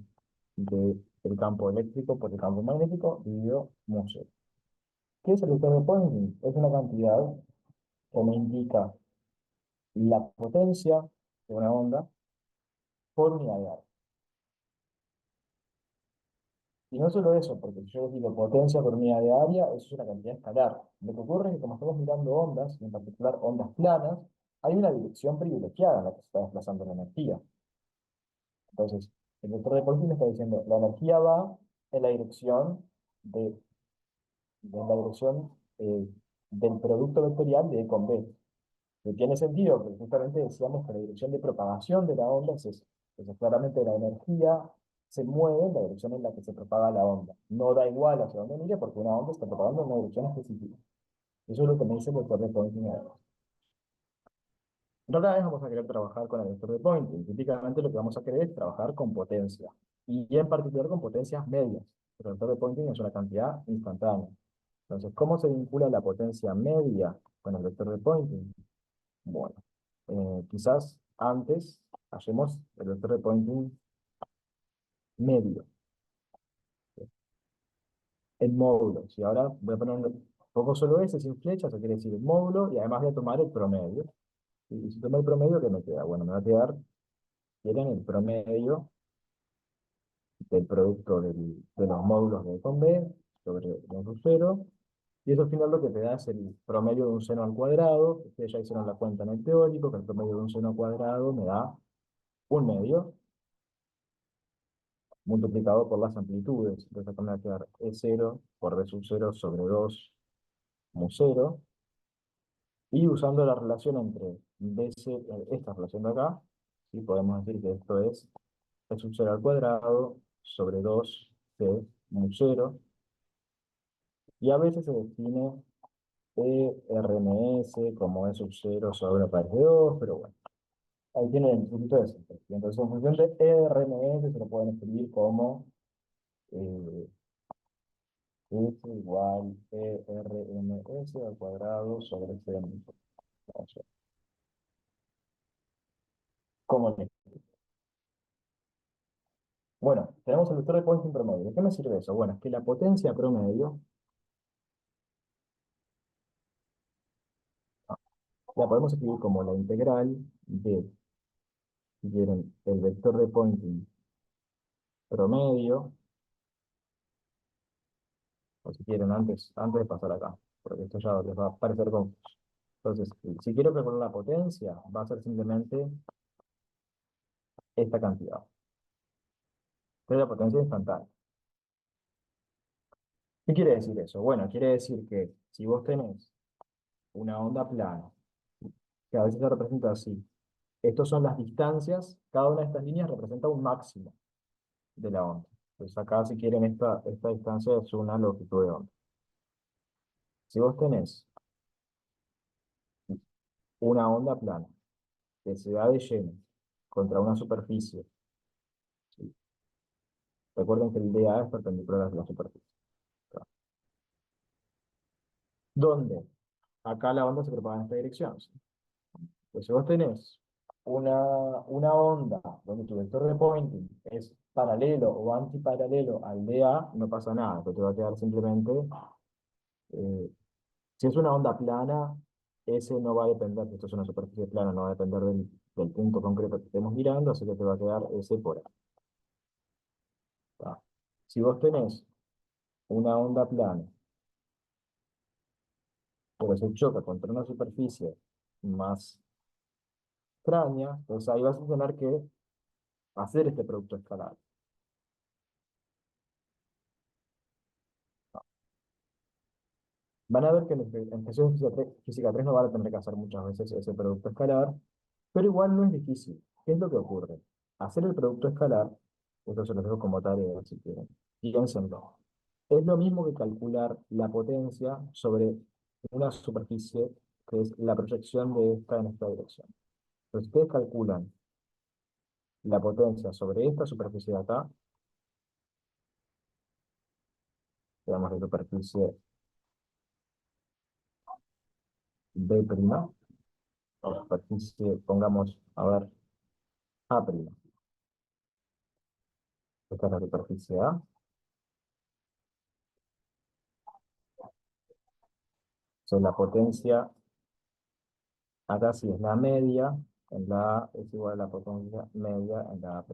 del campo eléctrico por el campo magnético dividido mu cero. ¿Qué es el vector de Poynting? Es una cantidad que me indica la potencia de una onda por unidad de área. Y no solo eso, porque si yo les digo potencia por unidad de área, eso es una cantidad escalar. Lo que ocurre es que como estamos mirando ondas, y en particular ondas planas, hay una dirección privilegiada en la que se está desplazando la energía. Entonces, el vector de Poynting está diciendo, la energía va en la dirección la dirección del producto vectorial de E con B. Que tiene sentido, porque justamente decíamos que la dirección de propagación de la onda es esa. Entonces, claramente la energía se mueve en la dirección en la que se propaga la onda. No da igual hacia dónde mire, porque una onda está propagando en una dirección específica. Eso es lo que me dice el vector de Poynting. Rara vez vamos a querer trabajar con el vector de Poynting. Típicamente lo que vamos a querer es trabajar con potencia. Y en particular con potencias medias. El vector de Poynting es una cantidad instantánea. Entonces, ¿cómo se vincula la potencia media con el vector de Poynting? Bueno, quizás antes hacemos el vector de Poynting medio, el módulo. Si ahora voy a poner un poco solo ese sin flecha, eso quiere decir el módulo, y además voy a tomar el promedio. Y si tomo el promedio, ¿qué me queda? Bueno, me va a quedar, quieren el promedio del producto de los módulos de E con B sobre 2 sub 0, y eso al final lo que te da es el promedio de un seno al cuadrado. Ustedes ya hicieron la cuenta en el teórico, que el promedio de un seno al cuadrado me da un medio multiplicado por las amplitudes. Entonces acá me va a quedar E0 por B sub 0 sobre 2 mu 0. Y usando la relación entre BC, esta relación de acá, ¿sí? Podemos decir que esto es E sub 0 al cuadrado sobre 2C mu 0. Y a veces se define RMS como E sub 0 sobre raíz de 2, pero bueno. Ahí tienen el circuito ese. Y entonces, en función de RMS, se lo pueden escribir como S igual ERMS al cuadrado sobre C. ¿Cómo le? Bueno, tenemos el vector de Poynting promedio. ¿De qué me sirve eso? Bueno, es que la potencia promedio la podemos escribir como la integral de, si quieren, el vector de Poynting promedio, o si quieren, antes de pasar acá, porque esto ya les va a parecer confuso. Entonces, si quiero calcular la potencia, va a ser simplemente esta cantidad. Esta es la potencia instantánea. ¿Qué quiere decir eso? Bueno, quiere decir que si vos tenés una onda plana, que a veces se representa así, estas son las distancias, cada una de estas líneas representa un máximo de la onda. Entonces acá, si quieren, esta distancia es una longitud de onda. Si vos tenés una onda plana que se da de lleno contra una superficie, ¿sí? Recuerden que el dA es perpendicular a la superficie. ¿Dónde? Acá la onda se propaga en esta dirección, ¿sí? Pues si vos tenés una onda donde tu vector de Poynting es paralelo o antiparalelo al dA, no pasa nada, que te va a quedar simplemente, eh, si es una onda plana, ese no va a depender, si esto es una superficie plana, no va a depender del punto concreto que estemos mirando, así que te va a quedar ese por ahí. ¿Tá? Si vos tenés una onda plana, pero se choca contra una superficie más extraña, entonces ahí vas a tener que hacer este producto escalar. Van a ver que en ejercicios de física 3 no van a tener que hacer muchas veces ese producto escalar, pero igual no es difícil. ¿Qué es lo que ocurre? Hacer el producto escalar, esto se lo dejo como tarea si quieren, piénsenlo. Es lo mismo que calcular la potencia sobre una superficie que es la proyección de esta en esta dirección. Entonces, ustedes calculan la potencia sobre esta superficie de acá, digamos la superficie B', o superficie, pongamos, a ver, A'. Esta es la superficie A. So, la potencia, acá sí es la media, en la A es igual a la potencia media en la A'.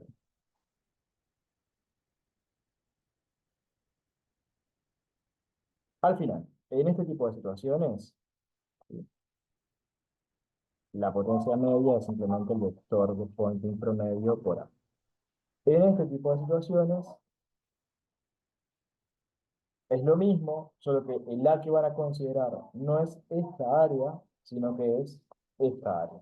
Al final, en este tipo de situaciones, ¿sí? La potencia media es simplemente el vector de Poynting promedio por A. En este tipo de situaciones es lo mismo, solo que el A que van a considerar no es esta área, sino que es esta área.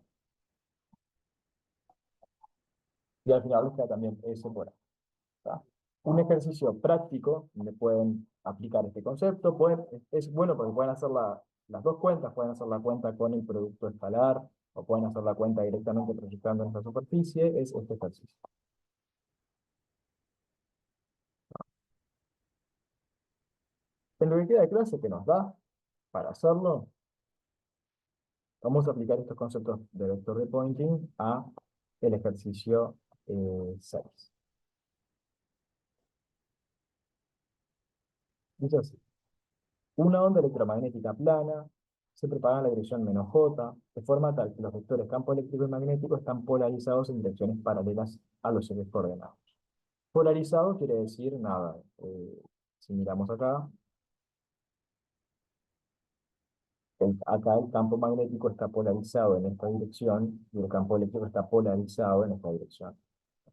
Y al final les queda también S por A. ¿Tá? Un ejercicio práctico donde pueden aplicar este concepto, es bueno porque pueden hacer las dos cuentas, pueden hacer la cuenta con el producto escalar o pueden hacer la cuenta directamente proyectando en esta superficie, es este ejercicio. En lo que queda de clase que nos da para hacerlo, vamos a aplicar estos conceptos de vector de Poynting a el ejercicio 6. Dice así. Una onda electromagnética plana se propaga en la dirección menos j, de forma tal que los vectores campo eléctrico y magnético están polarizados en direcciones paralelas a los ejes coordenados. Polarizado quiere decir nada. Si miramos acá, acá el campo magnético está polarizado en esta dirección y el campo eléctrico está polarizado en esta dirección.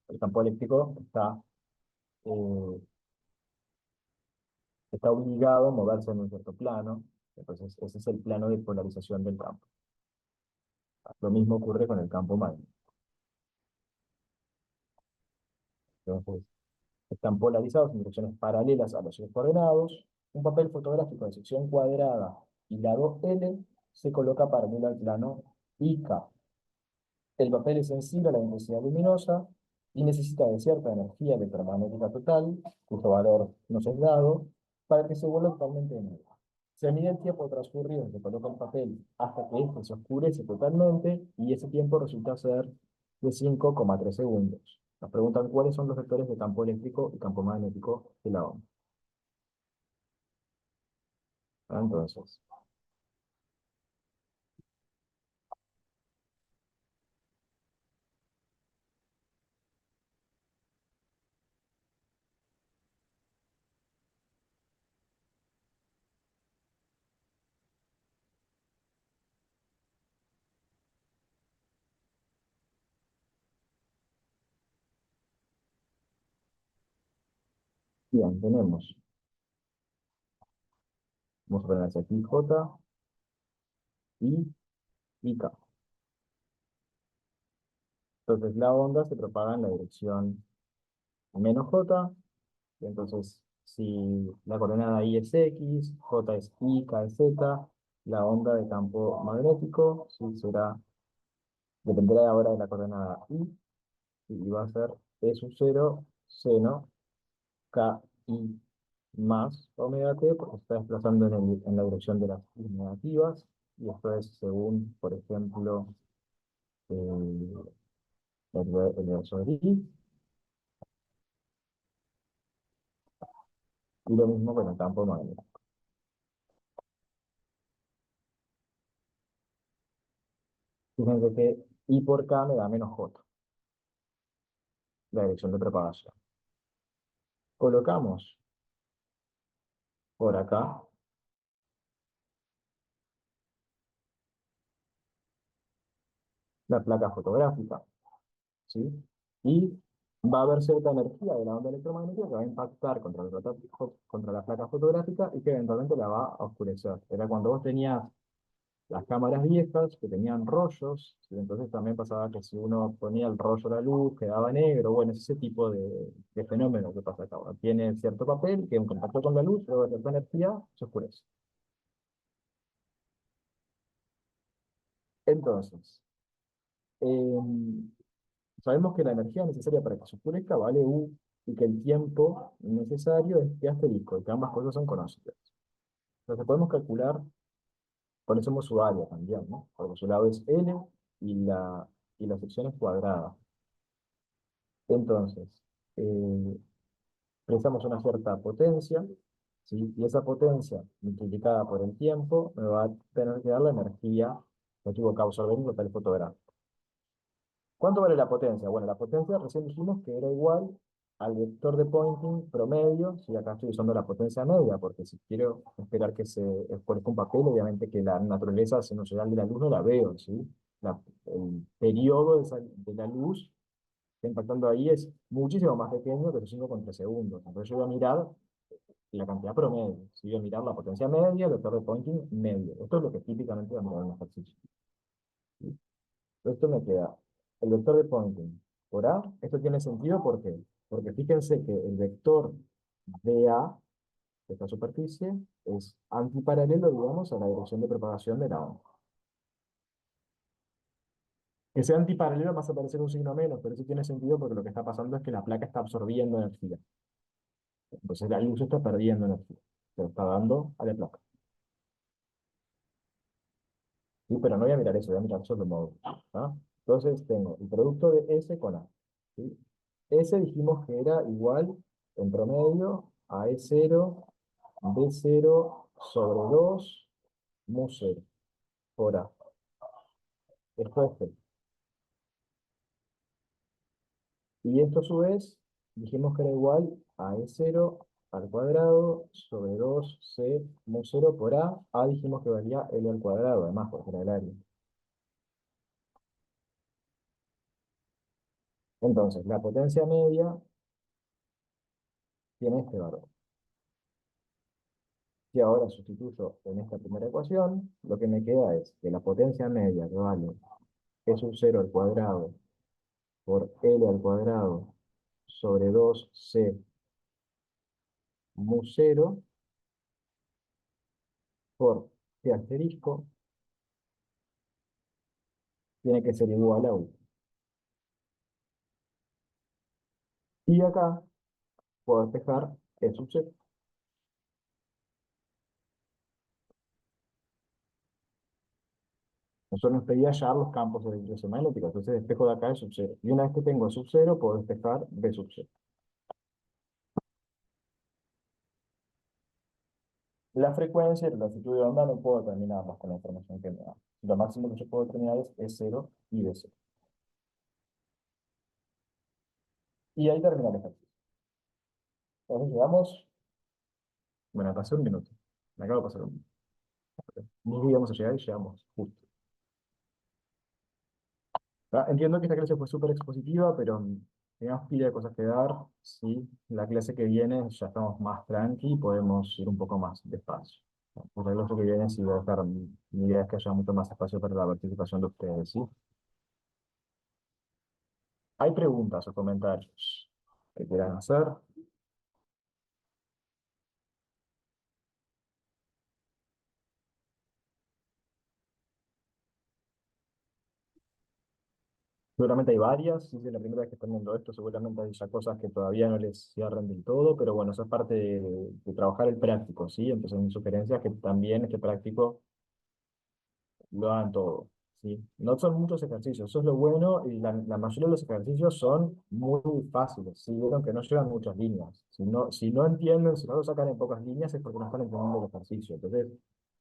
El campo eléctrico eh, está obligado a moverse en un cierto plano, entonces ese es el plano de polarización del campo. Lo mismo ocurre con el campo magnético. Entonces, están polarizados en direcciones paralelas a los ejes coordenados. Un papel fotográfico de sección cuadrada y lado L se coloca paralelo al plano IK. El papel es sensible a la intensidad luminosa y necesita de cierta energía electromagnética total, cuyo valor no es dado, para que se vuelva totalmente negro. Se mide el tiempo transcurrido desde que coloca el papel hasta que éste se oscurece totalmente y ese tiempo resulta ser de 5,3 segundos. Nos preguntan cuáles son los vectores de campo eléctrico y campo magnético de la onda. Entonces, bien, vamos a poner aquí J, I y K. Entonces la onda se propaga en la dirección menos J, y entonces si la coordenada I es X, J es Y, K es Z, la onda de campo magnético, sí, será, dependerá ahora de la coordenada I, y va a ser E sub 0 seno K I más omega t, porque se está desplazando en la dirección de las I negativas, y esto es según, por ejemplo, el, el verso de I, y lo mismo con el campo magnético. Fíjense que I por K me da menos J, la dirección de propagación. Colocamos por acá la placa fotográfica, ¿sí? Y va a haber cierta energía de la onda electromagnética que va a impactar contra la placa fotográfica y que eventualmente la va a oscurecer. Era cuando vos tenías las cámaras viejas que tenían rollos, ¿sí? Entonces también pasaba que si uno ponía el rollo a la luz, quedaba negro. Bueno, es ese tipo de fenómeno que pasa acá. Ahora, tiene cierto papel que en contacto con la luz, luego de cierta energía, se oscurece. Entonces, em, sabemos que la energía necesaria para que se oscurezca vale U y que el tiempo necesario es T asterisco, y que ambas cosas son conocidas. Entonces podemos calcular, conocemos su área también, ¿no? Porque su lado es L y la sección es cuadrada. Entonces, eh, pensamos una cierta potencia, ¿sí? Y esa potencia multiplicada por el tiempo me va a tener que dar la energía que tuvo que absorber un papel fotográfico. ¿Cuánto vale la potencia? Bueno, la potencia recién dijimos que era igual al vector de Poynting promedio, si acá estoy usando la potencia media, porque si quiero esperar que se esfuerce un papel, obviamente que la naturaleza sinusoidal de la luz no la veo, ¿sí? El periodo de la luz que está impactando ahí es muchísimo más pequeño que los 5,3 segundos. Entonces yo voy a mirar la cantidad promedio, si voy a mirar la potencia media, el vector de Poynting medio. Esto es lo que típicamente voy a mirar en un ejercicio. ¿Sí? Esto me queda el vector de Poynting por A. Esto tiene sentido, ¿por qué? Porque fíjense que el vector de A, de esta superficie, es antiparalelo, digamos, a la dirección de propagación de la onda. Que sea antiparalelo más a aparecer un signo menos, pero eso tiene sentido porque lo que está pasando es que la placa está absorbiendo energía. Entonces la luz está perdiendo energía. Se lo está dando a la placa. ¿Sí? Pero no voy a mirar eso, voy a mirar solo el módulo. ¿Ah? Entonces tengo el producto de S con A. ¿Sí? S dijimos que era igual en promedio a E0, B0 sobre 2 mu 0 por A. Esto es P. Y esto a su vez dijimos que era igual a E0 al cuadrado sobre 2C mu 0 por A. A dijimos que valía L al cuadrado, además, porque era el área. Entonces, la potencia media tiene este valor. Si ahora sustituyo en esta primera ecuación, lo que me queda es que la potencia media que vale E sub 0 al cuadrado por L al cuadrado sobre 2C mu 0 por T asterisco tiene que ser igual a U. Y acá puedo despejar E sub C. Nosotros nos pedía hallar los campos electromagnéticos, entonces despejo de acá E sub 0. Y una vez que tengo E sub 0, puedo despejar B sub 0. La frecuencia y la longitud de onda no puedo determinarlas con la información que me da. Lo máximo que yo puedo determinar es E0 y B0. Y ahí termina el ejercicio. Entonces llegamos, bueno, pasé un minuto. Me acabo de pasar un minuto. Ni íbamos a llegar y llegamos justo. Entiendo que esta clase fue súper expositiva, pero teníamos pila de cosas que dar. Sí, la clase que viene ya estamos más tranqui y podemos ir un poco más despacio. Por la clase que viene sí voy a dejar, mi idea es que haya mucho más espacio para la participación de ustedes, ¿sí? ¿Hay preguntas o comentarios que quieran hacer? Seguramente hay varias, si es la primera vez que están viendo esto, seguramente hay ya cosas que todavía no les cierran del todo, pero bueno, eso es parte de trabajar el práctico, ¿sí? Entonces mi sugerencia es que también este práctico lo hagan todo, ¿sí? No son muchos ejercicios, eso es lo bueno, y la mayoría de los ejercicios son muy fáciles, ¿sí? Vieron que no llevan muchas líneas. Si no entienden, si no lo sacan en pocas líneas, es porque no están entendiendo el ejercicio. Entonces,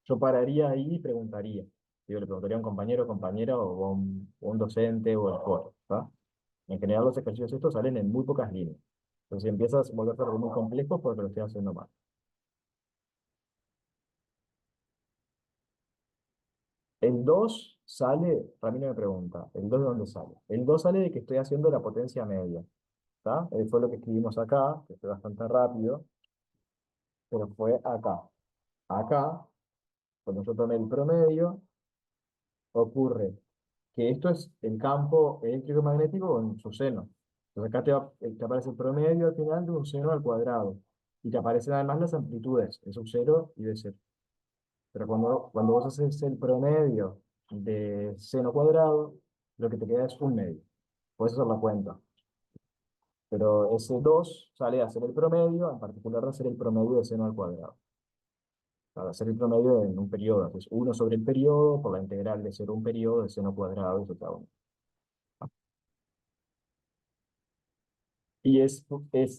yo pararía ahí y preguntaría. Digo, le preguntaría a un compañero, compañera, o un docente, o el foro, ¿tá? En general, los ejercicios estos salen en muy pocas líneas. Entonces, si empiezas a volverse algo muy complejo, porque lo estoy haciendo mal. El 2 sale, Ramiro me pregunta, ¿el 2 de dónde sale? El 2 sale de que estoy haciendo la potencia media, ¿está? Fue lo que escribimos acá, que fue bastante rápido, pero fue acá. Acá, cuando yo tomé el promedio, ocurre que esto es el campo eléctrico magnético en su seno. Entonces acá te aparece el promedio al final de un seno al cuadrado. Y te aparecen además las amplitudes, es sub 0 y de 0. Pero cuando vos haces el promedio de seno cuadrado, lo que te queda es un medio. Puedes hacer la cuenta. Pero ese 2 sale a hacer el promedio, en particular a hacer el promedio de seno al cuadrado. Para hacer el promedio en un periodo. Entonces, 1 sobre el periodo por la integral de 0 a un periodo de seno cuadrado, eso está bueno. Y es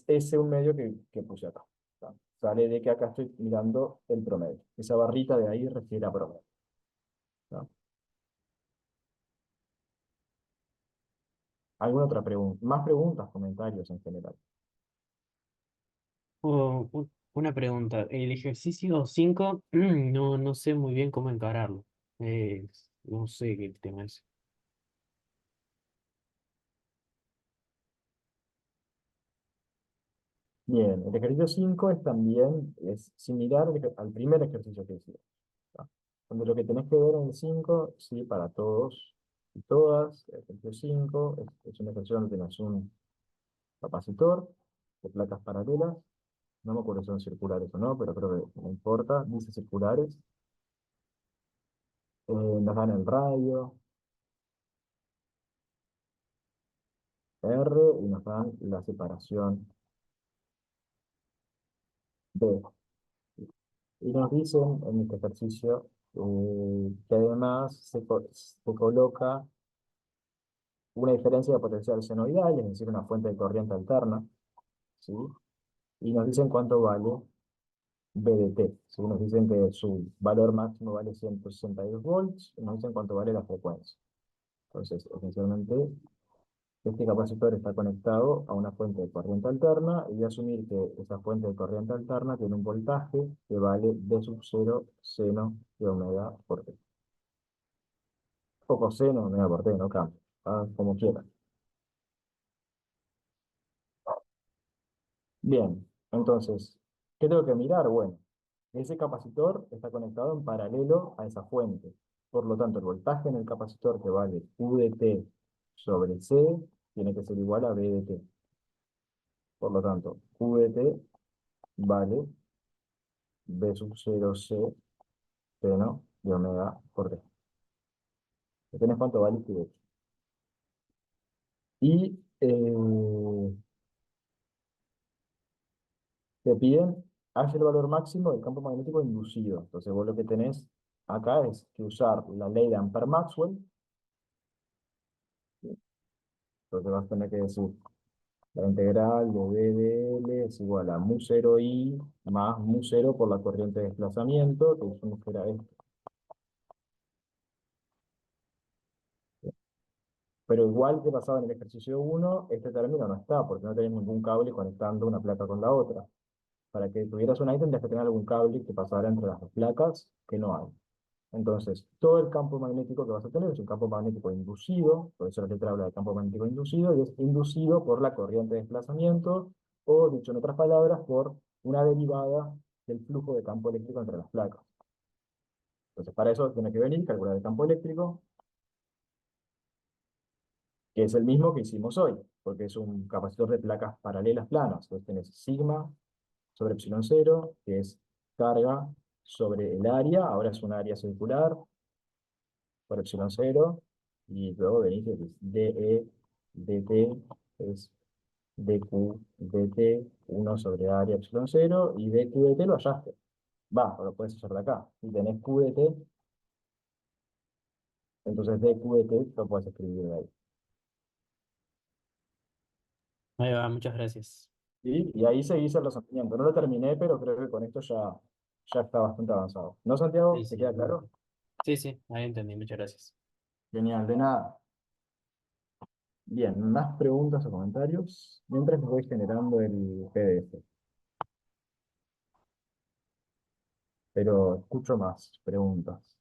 ese un medio que puse acá. ¿Tá? Sale de que acá estoy mirando el promedio. Esa barrita de ahí refiere a promedio. ¿Tá? ¿Alguna otra pregunta? Más preguntas, comentarios en general. Una pregunta. El ejercicio 5 no sé muy bien cómo encararlo. No sé qué tema es. Bien, el ejercicio 5 es similar al primer ejercicio que hicimos. ¿Tá? Donde lo que tenés que ver en el 5, sí, para todos y todas, el ejercicio 5 es un ejercicio donde tenés un capacitor de placas paralelas, no me acuerdo si son circulares o no, pero creo que no importa, dice circulares, nos dan el radio R y nos dan la separación B. Y nos dicen en este ejercicio que además se coloca una diferencia de potencial senoidal, es decir, una fuente de corriente alterna, ¿sí? Y nos dicen cuánto vale B de T, ¿sí? Nos dicen que su valor máximo vale 162 volts, y nos dicen cuánto vale la frecuencia. Entonces, esencialmente, este capacitor está conectado a una fuente de corriente alterna y voy a asumir que esa fuente de corriente alterna tiene un voltaje que vale B sub 0 seno de omega por T. O coseno de omega por T, no cambia, como quieran. Bien, entonces, ¿qué tengo que mirar? Bueno, ese capacitor está conectado en paralelo a esa fuente. Por lo tanto, el voltaje en el capacitor que vale U de T sobre C tiene que ser igual a B de T. Por lo tanto, U de T vale B sub 0 C seno de omega por T. ¿Tenés cuánto vale este? Y te piden, haz el valor máximo del campo magnético inducido. Entonces vos lo que tenés acá es que usar la ley de Ampère-Maxwell. Entonces vas a tener que decir, la integral de B de L es igual a mu 0 I más mu 0 por la corriente de desplazamiento, que dijimos que era esto. Pero igual que pasaba en el ejercicio 1, este término no está, porque no tenés ningún cable conectando una placa con la otra. Para que tuvieras una ahí tendrías que tener algún cable que pasara entre las dos placas, que no hay. Entonces, todo el campo magnético que vas a tener es un campo magnético inducido, por eso la letra habla de campo magnético inducido, y es inducido por la corriente de desplazamiento, o dicho en otras palabras, por una derivada del flujo de campo eléctrico entre las placas. Entonces, para eso tiene que venir, calcular el campo eléctrico, que es el mismo que hicimos hoy, porque es un capacitor de placas paralelas planas. Entonces, tenés sigma sobre epsilon cero, que es carga sobre el área, ahora es un área circular, por epsilon cero, y luego venís que es dE dt es dQ dt 1 sobre área epsilon cero, y dQ dt lo hallaste. Va, o lo puedes hacer de acá. Y tenés Q dt, entonces dQ dt lo puedes escribir de ahí. Ahí va, muchas gracias. Y ahí seguís el razonamiento. No lo terminé, pero creo que con esto ya está bastante avanzado. ¿No, Sí, Santiago? ¿Te sí. queda claro? Sí, sí, ahí entendí, muchas gracias. Genial, de nada. Bien, más preguntas o comentarios mientras les voy generando el PDF. Pero escucho más preguntas.